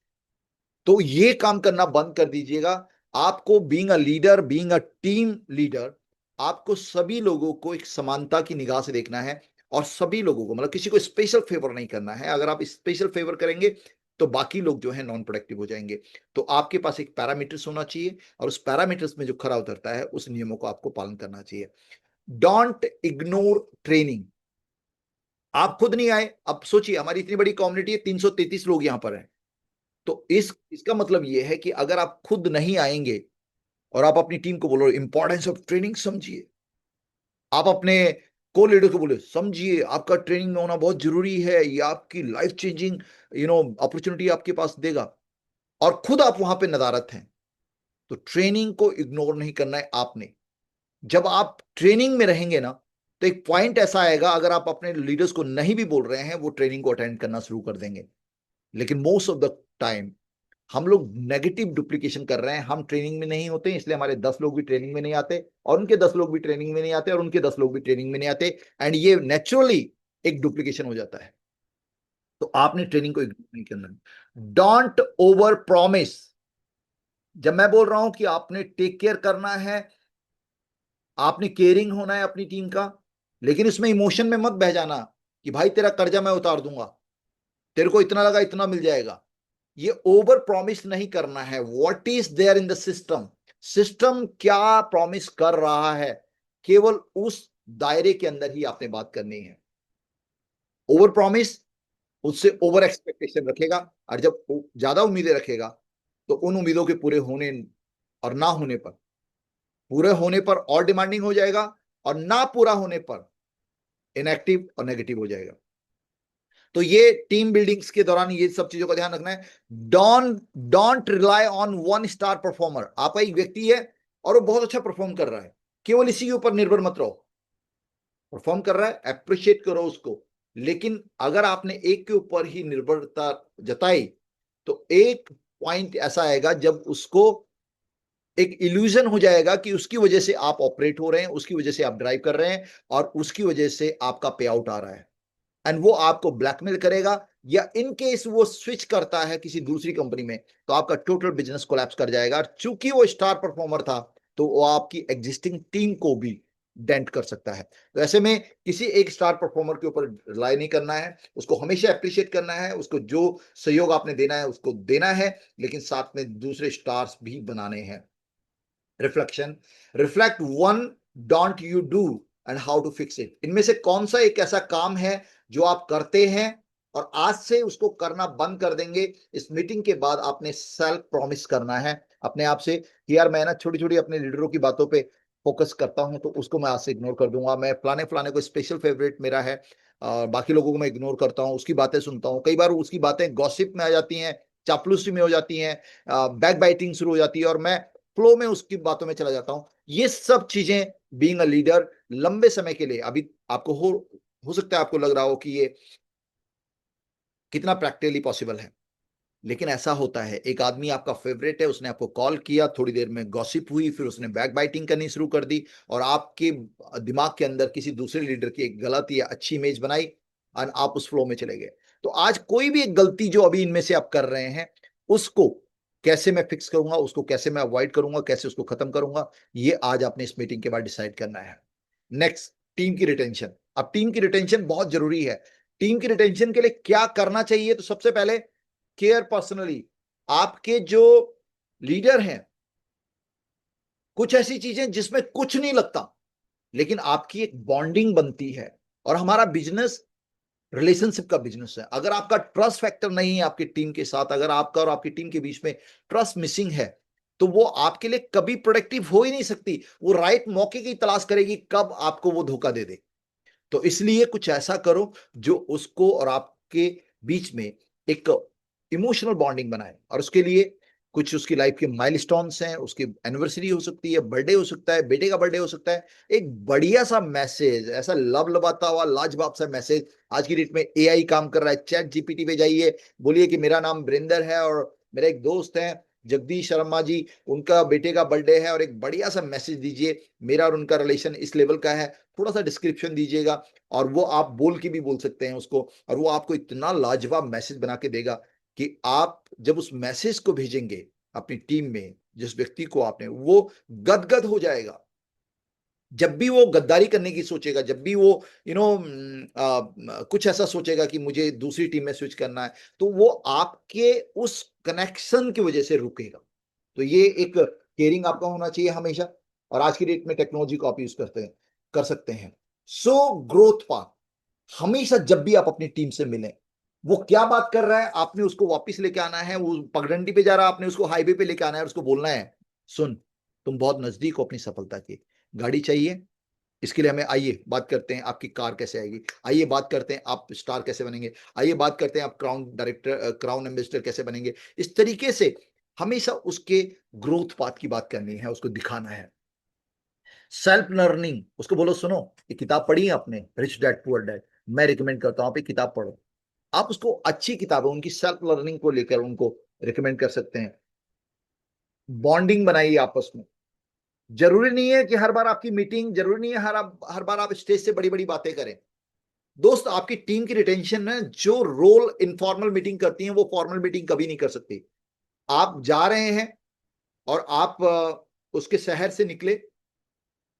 तो ये काम करना बंद कर दीजिएगा। आपको being a leader, being a team leader, आपको सभी लोगों को एक समानता की निगाह से देखना है, और सभी लोगों को, मतलब किसी को स्पेशल फेवर नहीं करना है। अगर आप स्पेशल फेवर करेंगे तो बाकी लोग जो है नॉन प्रोडक्टिव हो जाएंगे। तो आपके पास एक पैरामीटर्स होना चाहिए, और उस पैरामीटर्स में जो खरा उतरता है उस नियमों को आपको पालन करना चाहिए। Don't ignore training. आप खुद नहीं आए, अब सोचिए हमारी इतनी बड़ी कम्युनिटी है, 333 लोग यहां पर हैं। तो इसका मतलब यह है कि अगर आप खुद नहीं आएंगे और आप अपनी टीम को बोलो इंपॉर्टेंस ऑफ ट्रेनिंग समझिए, आप अपने को लीडर को बोले समझिए आपका ट्रेनिंग में होना बहुत जरूरी है, ये आपकी लाइफ चेंजिंग अपॉर्चुनिटी आपके पास देगा, और खुद आप वहां पे नदारत हैं, तो ट्रेनिंग को इग्नोर नहीं करना है आपने। जब आप ट्रेनिंग में रहेंगे ना, तो एक पॉइंट ऐसा आएगा, अगर आप अपने लीडर्स को नहीं भी बोल रहे हैं, वो ट्रेनिंग को अटेंड करना शुरू कर देंगे। लेकिन मोस्ट ऑफ द टाइम हम लोग नेगेटिव डुप्लीकेशन कर रहे हैं। हम ट्रेनिंग में नहीं होते, इसलिए हमारे 10 लोग भी ट्रेनिंग में नहीं आते, और उनके 10 लोग भी ट्रेनिंग में नहीं आते, और उनके 10 लोग भी ट्रेनिंग में नहीं आते, एंड ये नेचुरली एक डुप्लीकेशन हो जाता है। तो आपने ट्रेनिंग को इग्नोर नहीं करना। Don't over promise. जब मैं बोल रहा हूं कि आपने टेक केयर करना है, आपने केयरिंग होना है अपनी टीम का, लेकिन इसमें इमोशन में मत बह जाना कि भाई तेरा कर्जा मैं उतार दूंगा, तेरे को इतना लगा इतना मिल जाएगा। ये ओवर प्रॉमिस नहीं करना है। What is there in the system, system क्या प्रॉमिस कर रहा है, केवल उस दायरे के अंदर ही आपने बात करनी है। ओवर प्रॉमिस उससे ओवर एक्सपेक्टेशन रखेगा, और जब ज्यादा उम्मीदें रखेगा तो उन उम्मीदों के पूरे होने और ना होने पर, पूरे होने पर और डिमांडिंग हो जाएगा, और ना पूरा होने पर इनएक्टिव और नेगेटिव हो जाएगा। तो ये टीम बिल्डिंग्स के दौरान ये सब चीजों का ध्यान रखना है। Don't rely on one star performer. आपका एक व्यक्ति है और वो बहुत अच्छा परफॉर्म कर रहा है, केवल इसी के ऊपर निर्भर मत रहो। परफॉर्म कर रहा है, अप्रिशिएट करो उसको, लेकिन अगर आपने एक के ऊपर ही निर्भरता जताई, तो एक पॉइंट ऐसा आएगा जब उसको एक इल्यूजन हो जाएगा कि उसकी वजह से आप ऑपरेट हो रहे हैं, उसकी वजह से आप ड्राइव कर रहे हैं, और उसकी वजह से आपका पे आउट आ रहा है, एंड वो आपको ब्लैकमेल करेगा। या इन केस वो स्विच करता है किसी दूसरी कंपनी में, तो आपका टोटल बिजनेस कोलैप्स कर जाएगा। और चूंकि वो स्टार परफॉर्मर था, तो वो आपकी एग्जिस्टिंग टीम को भी डेंट कर सकता है। तो ऐसे में किसी एक स्टार परफॉर्मर के ऊपर रिलाई नहीं करना है, उसको हमेशा अप्रिशिएट करना है, उसको जो सहयोग आपने देना है उसको देना है, लेकिन साथ में दूसरे स्टार्स भी बनाने हैं। Reflection, reflect one don't you do and how to fix it. इनमें से कौन सा एक ऐसा काम है जो आप करते हैं और आज से उसको करना बंद कर देंगे। इस मीटिंग के बाद आपने सेल्फ प्रॉमिस करना है अपने आप से कि यार मैं ना छोटी छोटी अपने लीडरों की बातों पे फोकस करता हूं, तो उसको मैं आज से इग्नोर कर दूंगा। मैं फलाने फलाने को स्पेशल फेवरेट मेरा है, बाकी लोगों को मैं इग्नोर करता हूं, उसकी बातें सुनता हूं। कई बार उसकी बातें गॉसिप में आ जाती हैं, चापलूसी में हो जाती हैं, बैक बाइटिंग शुरू हो जाती है, और मैं फ्लो में उसकी बातों में चला जाता हूं। ये सब चीजें बीइंग अ लीडर लंबे समय के लिए, अभी आपको हो सकता है आपको लग रहा हो कि ये कितना प्रैक्टिकली पॉसिबल है, लेकिन ऐसा होता है। एक आदमी आपका फेवरेट है, उसने आपको कॉल किया, थोड़ी देर में गॉसिप हुई, फिर उसने बैक बाइटिंग करनी शुरू कर दी, और आपके दिमाग के अंदर किसी दूसरे लीडर की एक गलत या अच्छी इमेज बनाई, और आप उस फ्लो में चले गए। तो आज कोई भी एक गलती जो अभी इनमें से आप कर रहे हैं, उसको कैसे मैं फिक्स करूंगा, उसको कैसे मैं अवॉइड करूंगा, कैसे उसको खत्म करूंगा, ये आज आपने इस मीटिंग के बाद डिसाइड करना है। नेक्स्ट, टीम की रिटेंशन। अब टीम की रिटेंशन बहुत जरूरी है। टीम की रिटेंशन के लिए क्या करना चाहिए? तो सबसे पहले केयर पर्सनली। आपके जो लीडर हैं, कुछ ऐसी चीजें जिसमें कुछ नहीं लगता, लेकिन आपकी एक बॉन्डिंग बनती है, और हमारा बिजनेस रिलेशनशिप का बिजनेस है। अगर आपका ट्रस्ट फैक्टर नहीं है आपकी टीम के साथ, अगर आपका और आपकी टीम के बीच में ट्रस्ट मिसिंग है, तो वो आपके लिए कभी प्रोडक्टिव हो ही नहीं सकती। वो राइट मौके की तलाश करेगी कब आपको वो धोखा दे दे। तो इसलिए कुछ ऐसा करो जो उसको और आपके बीच में एक इमोशनल बॉन्डिंग बनाए, और उसके लिए कुछ उसकी लाइफ के माइलस्टोन्स हैं, उसकी एनिवर्सरी हो सकती है, बर्थडे हो सकता है, बेटे का बर्थडे हो सकता है, एक बढ़िया सा मैसेज, ऐसा लब लबाता हुआ लाजवाब सा मैसेज। आज की डेट में एआई काम कर रहा है, चैट जीपीटी पे जाइए, बोलिए कि मेरा नाम वरिंदर है और मेरा एक दोस्त है जगदीश शर्मा जी, उनका बेटे का बर्थडे है, और एक बढ़िया सा मैसेज दीजिए, मेरा और उनका रिलेशन इस लेवल का है, थोड़ा सा डिस्क्रिप्शन दीजिएगा, और वो आप बोल के भी बोल सकते हैं उसको, और वो आपको इतना लाजवाब मैसेज बना के देगा कि आप जब उस मैसेज को भेजेंगे अपनी टीम में, जिस व्यक्ति को आपने, वो गदगद हो जाएगा। जब भी वो गद्दारी करने की सोचेगा, जब भी वो कुछ ऐसा सोचेगा कि मुझे दूसरी टीम में स्विच करना है, तो वो आपके उस कनेक्शन की वजह से रुकेगा। तो ये एक केयरिंग आपका होना चाहिए हमेशा, और आज की डेट में टेक्नोलॉजी को आप यूज कर सकते हैं। सो ग्रोथ पाथ, हमेशा जब भी आप अपनी टीम से मिलें, वो क्या बात कर रहा है आपने उसको वापस लेके आना है, वो पगडंडी पे जा रहा है आपने उसको हाईवे पे लेके आना है, और उसको बोलना है, सुन, तुम बहुत नजदीक हो अपनी सफलता के, गाड़ी चाहिए, इसके लिए हमें आइए बात करते हैं आपकी कार कैसे आएगी, आइए बात करते हैं आप स्टार कैसे बनेंगे, आइए बात करते हैं आप क्राउन एम्बेसडर कैसे बनेंगे। इस तरीके से हमेशा उसके ग्रोथ पाथ की बात करनी है, उसको दिखाना है। सेल्फ लर्निंग, उसको बोलो, सुनो, ये किताब पढ़ी है आपने, रिच डैड पुअर डैड, मैं रिकमेंड करता हूं आप ये किताब पढ़ो। आप उसको अच्छी किताब है उनकी, सेल्फ लर्निंग को लेकर उनको रिकमेंड कर सकते हैं। बॉन्डिंग बनाइए आपस में। जरूरी नहीं है कि हर बार आपकी मीटिंग, जरूरी नहीं है हर बार आप स्टेज से बड़ी बड़ी बातें करें। दोस्त, आपकी टीम की रिटेंशन है, जो रोल इनफॉर्मल मीटिंग करती है वो फॉर्मल मीटिंग कभी नहीं कर सकती। आप जा रहे हैं और आप उसके शहर से निकले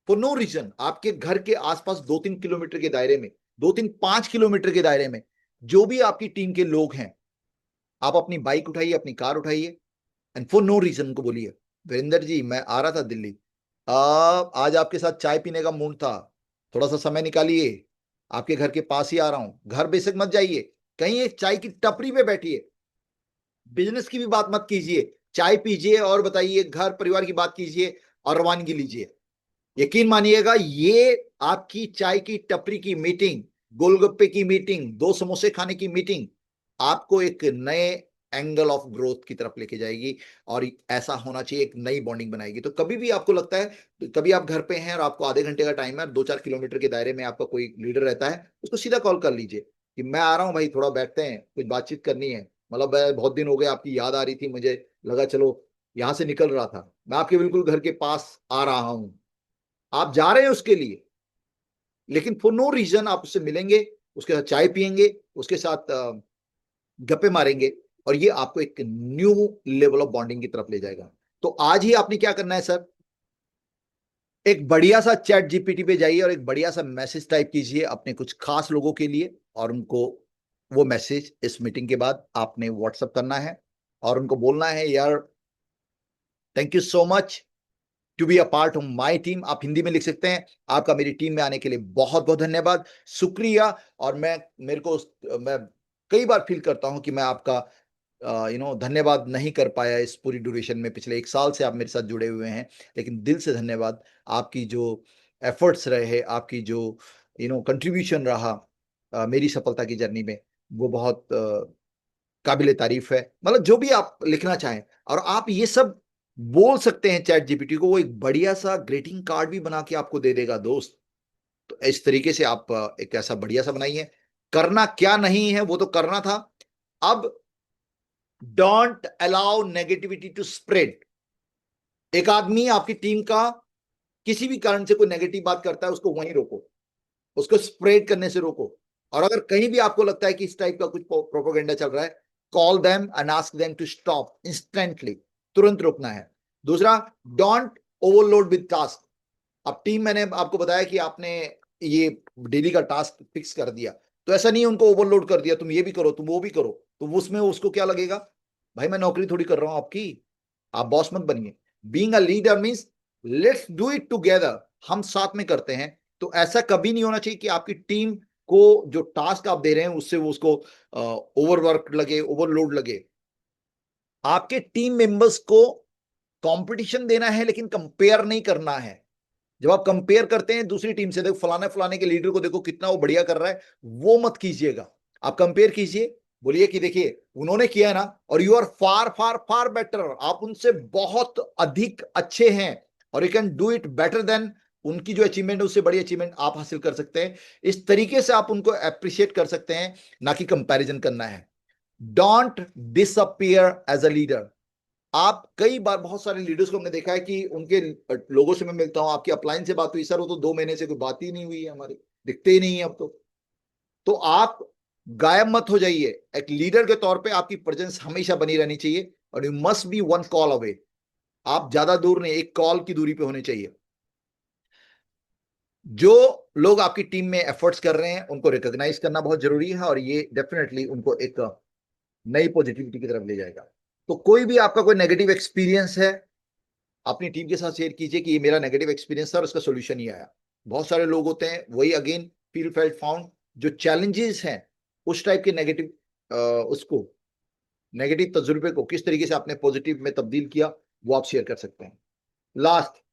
फॉर नो रीजन, आपके घर के आसपास 2-3 किलोमीटर के दायरे में, 2-3-5 किलोमीटर के दायरे में जो भी आपकी टीम के लोग हैं, आप अपनी बाइक उठाइए, अपनी कार उठाइए, एंड फॉर नो रीजन उनको बोलिए, वीरेंद्र जी मैं आ रहा था दिल्ली, आज आपके साथ चाय पीने का मूड था, थोड़ा सा समय निकालिए, आपके घर के पास ही आ रहा हूं, घर बेशक मत जाइए, कहीं एक चाय की टपरी पे बैठिए, बिजनेस की भी बात मत कीजिए, चाय पीजिए और बताइए, घर परिवार की बात कीजिए और रवानगी लीजिए। यकीन मानिएगा, ये आपकी चाय की टपरी की मीटिंग, गोलगप्पे की मीटिंग, 2 समोसे खाने की मीटिंग आपको एक नए एंगल ऑफ ग्रोथ की तरफ लेके जाएगी, और ऐसा होना चाहिए, एक नई बॉन्डिंग बनाएगी। तो कभी भी आपको लगता है, कभी आप घर पे हैं और आपको आधे घंटे का टाइम है, 2-4 किलोमीटर के दायरे में आपका कोई लीडर रहता है, उसको सीधा कॉल कर लीजिए कि मैं आ रहा हूं भाई, थोड़ा बैठते हैं, कुछ बातचीत करनी है, मतलब बहुत दिन हो गए, आपकी याद आ रही थी, मुझे लगा चलो, यहां से निकल रहा था, मैं आपके बिल्कुल घर के पास आ रहा हूं। आप जा रहे हैं उसके लिए, लेकिन फॉर नो रीजन आप उससे मिलेंगे, उसके साथ चाय पियेंगे, उसके साथ गप्पे मारेंगे, और ये आपको एक न्यू लेवल ऑफ बॉन्डिंग की तरफ ले जाएगा। तो आज ही आपने क्या करना है सर, एक बढ़िया सा चैट जीपीटी पे जाइए और एक बढ़िया सा मैसेज टाइप कीजिए अपने कुछ खास लोगों के लिए, और उनको वो मैसेज इस मीटिंग के बाद आपने व्हाट्सअप करना है, और उनको बोलना है, यार thank you so much to be a part of my team, आप हिंदी में लिख सकते हैं, आपका मेरी टीम में आने के लिए बहुत बहुत धन्यवाद, शुक्रिया। और मैं कई बार फील करता हूं कि मैं आपका धन्यवाद नहीं कर पाया इस पूरी ड्यूरेशन में, पिछले 1 साल से आप मेरे साथ जुड़े हुए हैं, लेकिन दिल से धन्यवाद। आपकी जो एफर्ट्स रहे, आपकी जो कंट्रीब्यूशन रहा मेरी सफलता की जर्नी में, वो बहुत काबिले तारीफ है। मतलब जो भी आप लिखना चाहें, और आप ये सब बोल सकते हैं चैट जीपीटी को, वो एक बढ़िया सा ग्रीटिंग कार्ड भी बना के आपको दे देगा दोस्त। तो इस तरीके से आप एक ऐसा बढ़िया सा बनाइए। करना क्या नहीं है वो तो करना था। अब don't allow negativity to spread. एक आदमी आपकी टीम का किसी भी कारण से कोई नेगेटिव बात करता है, उसको वहीं रोको, उसको स्प्रेड करने से रोको। और अगर कहीं भी आपको लगता है कि इस टाइप का कुछ प्रोपोगेंडा चल रहा है, call them and ask them to stop instantly, तुरंत रोकना है। दूसरा, डोंट ओवरलोड विद टास्क। अब टीम, मैंने आपको बताया कि आपने ये डेली का टास्क फिक्स कर दिया, तो ऐसा नहीं उनको ओवरलोड कर दिया, तुम ये भी करो, तुम वो भी करो, तो उसमें उसको क्या लगेगा, भाई मैं नौकरी थोड़ी कर रहा हूं आपकी, आप बॉस मत बनिए। Being a leader means let's do it together, हम साथ में करते हैं। तो ऐसा कभी नहीं होना चाहिए कि आपकी टीम उसको जो टास्क आप दे रहे हैं उससे वो उसको ओवरवर्क लगे, ओवरलोड लगे। आपके टीम मेंबर्स को कंपटीशन देना है लेकिन कंपेयर नहीं करना है। जब आप कंपेयर करते हैं दूसरी टीम से, देखो फलाने फलाने के लीडर को देखो कितना वो बढ़िया कर रहा है, वो मत कीजिएगा। आप कंपेयर कीजिए, बोलिए कि देखिए उन्होंने किया है ना, और you are far far far better, आप उनसे बहुत अधिक अच्छे हैं और you can do it better than, उनकी जो अचीवमेंट है उससे बड़ी अचीवमेंट आप हासिल कर सकते हैं। इस तरीके से आप उनको अप्रिशिएट कर सकते हैं, ना कि कंपैरिजन करना है। Don't disappear as a leader. आप कई बार बहुत सारे लीडर्स को हमने देखा है कि उनके लोगों से मैं मिलता हूं, आपकी अपलाइन से बात हुई, सर वो तो 2 महीने से कोई बात ही नहीं हुई है हमारी, दिखते ही नहीं है अब तो आप गायब मत हो जाइए। एक लीडर के तौर पे आपकी प्रेजेंस हमेशा बनी रहनी चाहिए और you must be one call away. आप ज्यादा दूर नहीं, एक कॉल की दूरी पे होने चाहिए। जो लोग आपकी टीम में एफर्ट्स कर रहे हैं उनको रिकॉग्नाइज करना बहुत जरूरी है और ये डेफिनेटली उनको एक नई पॉजिटिविटी की तरफ ले जाएगा। तो कोई भी आपका कोई नेगेटिव एक्सपीरियंस है, अपनी टीम के साथ शेयर कीजिए कि ये मेरा नेगेटिव एक्सपीरियंस था और उसका सोल्यूशन ही आया। बहुत सारे लोग होते हैं, वही अगेन फील फेल्ट फाउंड, जो चैलेंजेस हैं उस टाइप के नेगेटिव उसको नेगेटिव तजुर्बे को किस तरीके से आपने पॉजिटिव में तब्दील किया, वो आप शेयर कर सकते हैं। लास्ट,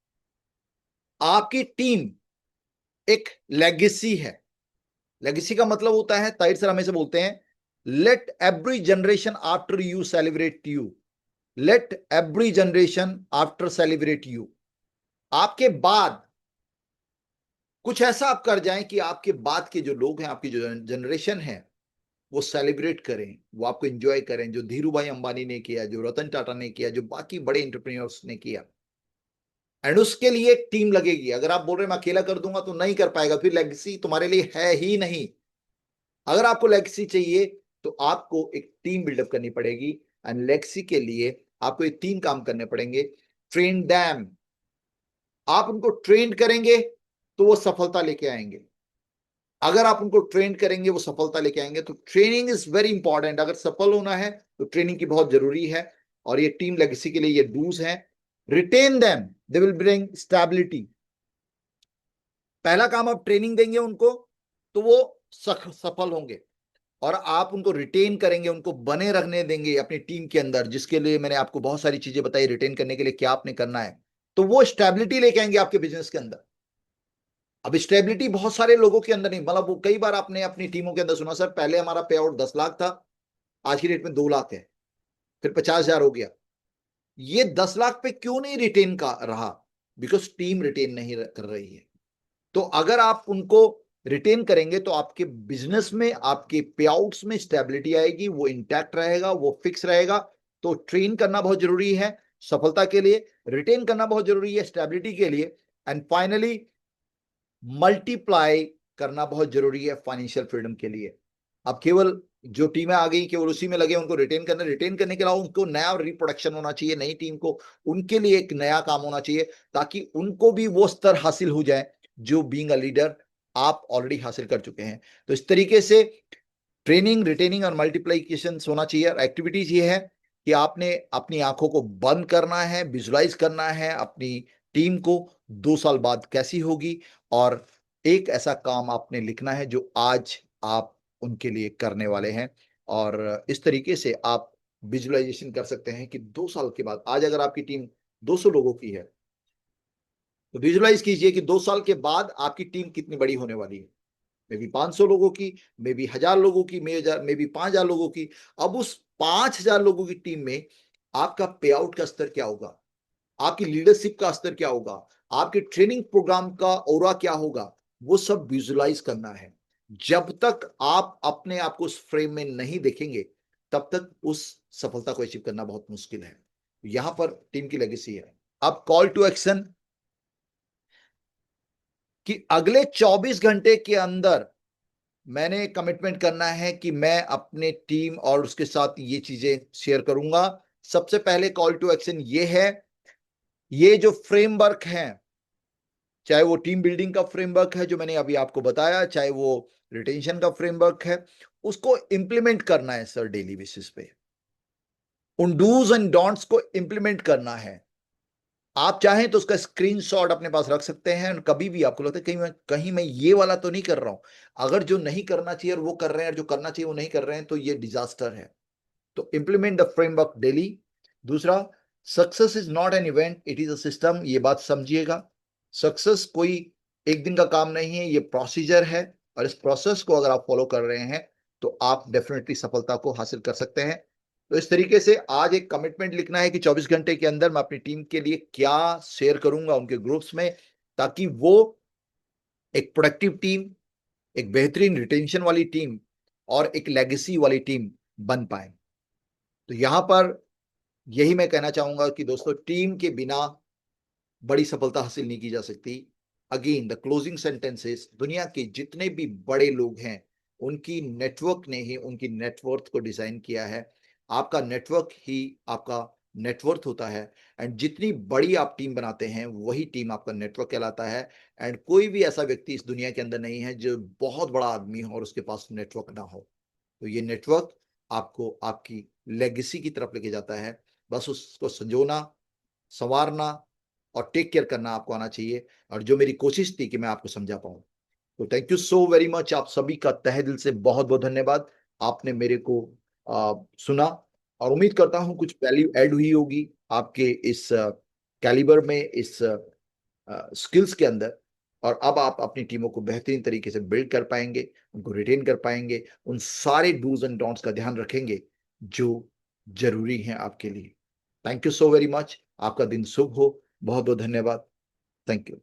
आपकी टीम एक लेगेसी है। लेगेसी का मतलब होता है, ताहिर सर हमेशा बोलते हैं, let every generation after you celebrate you, let every generation after celebrate you. आपके बाद कुछ ऐसा आप कर जाएं कि आपके बाद के जो लोग हैं, आपकी जो जनरेशन है, वो सेलिब्रेट करें, वो आपको एंजॉय करें, जो धीरू भाई अंबानी ने किया, जो रतन टाटा ने किया, जो बाकी बड़े एंटरप्रेन्योर्स ने किया। एंड उसके लिए एक टीम लगेगी। अगर आप बोल रहे हैं मैं अकेला कर दूंगा तो नहीं कर पाएगा, फिर लेगेसी तुम्हारे लिए है ही नहीं। अगर आपको लेगेसी चाहिए तो आपको एक टीम बिल्डअप करनी पड़ेगी एंड लेगेसी के लिए आपको ये 3 काम करने पड़ेंगे। ट्रेन दैम, आप उनको ट्रेन करेंगे तो वो सफलता लेके आएंगे। अगर आप उनको ट्रेन करेंगे वो सफलता लेके आएंगे। तो ट्रेनिंग इज वेरी इंपॉर्टेंट। अगर सफल होना है तो ट्रेनिंग की बहुत जरूरी है और ये टीम लेगेसी के लिए ये डूज हैं। Retain them, they will bring stability. पहला काम, आप ट्रेनिंग देंगे उनको तो वो सफल होंगे, और आप उनको रिटेन करेंगे, उनको बने रखने देंगे अपनी टीम के अंदर, जिसके लिए मैंने आपको बहुत सारी चीजें बताई रिटेन करने के लिए क्या आपने करना है। तो वो स्टेबिलिटी लेके आएंगे आपके बिजनेस के अंदर। अब स्टेबिलिटी बहुत सारे लोगों के अंदर नहीं, मतलब वो कई बार आपने अपनी टीमों के अंदर सुना, सर पहले हमारा पे आउट 10 लाख था, आज की डेट में 2 लाख है, फिर 50,000 हो गया। ये 10 लाख पे क्यों नहीं रिटेन का रहा? बिकॉज टीम रिटेन नहीं कर रही है। तो अगर आप उनको रिटेन करेंगे तो आपके बिजनेस में, आपके पे आउट्स में स्टेबिलिटी आएगी, वो इंटैक्ट रहेगा, वो फिक्स रहेगा। तो ट्रेन करना बहुत जरूरी है सफलता के लिए, रिटेन करना बहुत जरूरी है स्टेबिलिटी के लिए, एंड फाइनली मल्टीप्लाई करना बहुत जरूरी है फाइनेंशियल फ्रीडम के लिए। अब केवल जो टीमें आ गई केवल उसी में लगे उनको रिटेन करने के अलावा उनको नया रिप्रोडक्शन होना चाहिए, नई टीम को उनके लिए एक नया काम होना चाहिए, ताकि उनको भी वो स्तर हासिल हो जाए जो बीइंग अ लीडर आप ऑलरेडी हासिल कर चुके हैं। तो इस तरीके से ट्रेनिंग, रिटेनिंग और मल्टीप्लीकेशन होना चाहिए। और एक्टिविटीज ये है कि आपने अपनी आंखों को बंद करना है, विजुलाइज करना है अपनी टीम को 2 साल बाद कैसी होगी, और एक ऐसा काम आपने लिखना है जो आज आप उनके लिए करने वाले हैं। और इस तरीके से आप विजुलाइजेशन कर सकते हैं कि 2 साल के बाद, आज अगर आपकी टीम 200 लोगों की है तो विजुलाइज कीजिए कि 2 साल के बाद आपकी टीम कितनी बड़ी होने वाली है। मे बी 500 लोगों की, मे बी 1,000 लोगों की, मे बी 5,000 लोगों की। अब उस 5,000 लोगों की टीम में आपका पे आउट का स्तर क्या होगा, आपकी लीडरशिप का स्तर क्या होगा, आपके ट्रेनिंग प्रोग्राम का ओरा क्या होगा, वो सब विजुलाइज करना है। जब तक आप अपने आप को उस फ्रेम में नहीं देखेंगे तब तक उस सफलता को अचीव करना बहुत मुश्किल है। यहां पर टीम की लेगेसी है। अब कॉल टू एक्शन, कि अगले 24 घंटे के अंदर मैंने कमिटमेंट करना है कि मैं अपने टीम और उसके साथ ये चीजें शेयर करूंगा। सबसे पहले कॉल टू एक्शन ये है, ये जो फ्रेमवर्क है, चाहे वो टीम बिल्डिंग का फ्रेमवर्क है जो मैंने अभी आपको बताया, चाहे वो रिटेंशन का फ्रेमवर्क है, उसको इंप्लीमेंट करना है सर डेली बेसिस पे। उन डूज एंड डोंट्स को इंप्लीमेंट करना है। आप चाहें तो उसका स्क्रीनशॉट अपने पास रख सकते हैं, और कभी भी आपको लगता है कहीं मैं ये वाला तो नहीं कर रहा हूं, अगर जो नहीं करना चाहिए और वो कर रहे हैं, और जो करना चाहिए वो नहीं कर रहे हैं, तो ये डिजास्टर है। तो इंप्लीमेंट द फ्रेमवर्क डेली। दूसरा, success is not an event, it is a system, ये बात समझिएगा। सक्सेस कोई एक दिन का काम नहीं है, ये प्रोसीजर है, और इस प्रोसेस को अगर आप फॉलो कर रहे हैं तो आप डेफिनेटली सफलता को हासिल कर सकते हैं। तो इस तरीके से आज एक कमिटमेंट लिखना है कि 24 घंटे के अंदर मैं अपनी टीम के लिए क्या शेयर करूंगा उनके ग्रुप्स में, ताकि वो एक प्रोडक्टिव टीम, एक बेहतरीन रिटेंशन वाली टीम और एक लेगेसी वाली टीम बन पाए। तो यहां पर यही मैं कहना चाहूंगा कि दोस्तों, टीम के बिना बड़ी सफलता हासिल नहीं की जा सकती। अगेन द क्लोजिंग सेंटेंसेस, दुनिया के जितने भी बड़े लोग हैं उनकी नेटवर्क ने ही उनकी नेटवर्थ को डिजाइन किया है। आपका नेटवर्क ही आपका नेटवर्थ होता है, एंड जितनी बड़ी आप टीम बनाते हैं वही टीम आपका नेटवर्क कहलाता है। एंड कोई भी ऐसा व्यक्ति इस दुनिया के अंदर नहीं है जो बहुत बड़ा आदमी हो और उसके पास नेटवर्क ना हो। तो ये नेटवर्क आपको आपकी लेगेसी की तरफ लेके जाता है। बस उसको संजोना, संवारना और टेक केयर करना आपको आना चाहिए, और जो मेरी कोशिश थी कि मैं आपको समझा पाऊं। तो thank you so very much, आप सभी का तहे दिल से बहुत बहुत धन्यवाद। आपने मेरे को सुना, और उम्मीद करता हूं कुछ वैल्यू ऐड हुई होगी आपके इस कैलिबर में, इस स्किल्स के अंदर। और अब आप अपनी टीमों को बेहतरीन तरीके से बिल्ड कर पाएंगे, उनको रिटेन कर पाएंगे, उन सारे डूज एंड डोंट्स का ध्यान रखेंगे जो जरूरी हैं आपके लिए। Thank you so very much, आपका दिन शुभ हो। बहुत बहुत धन्यवाद। Thank you.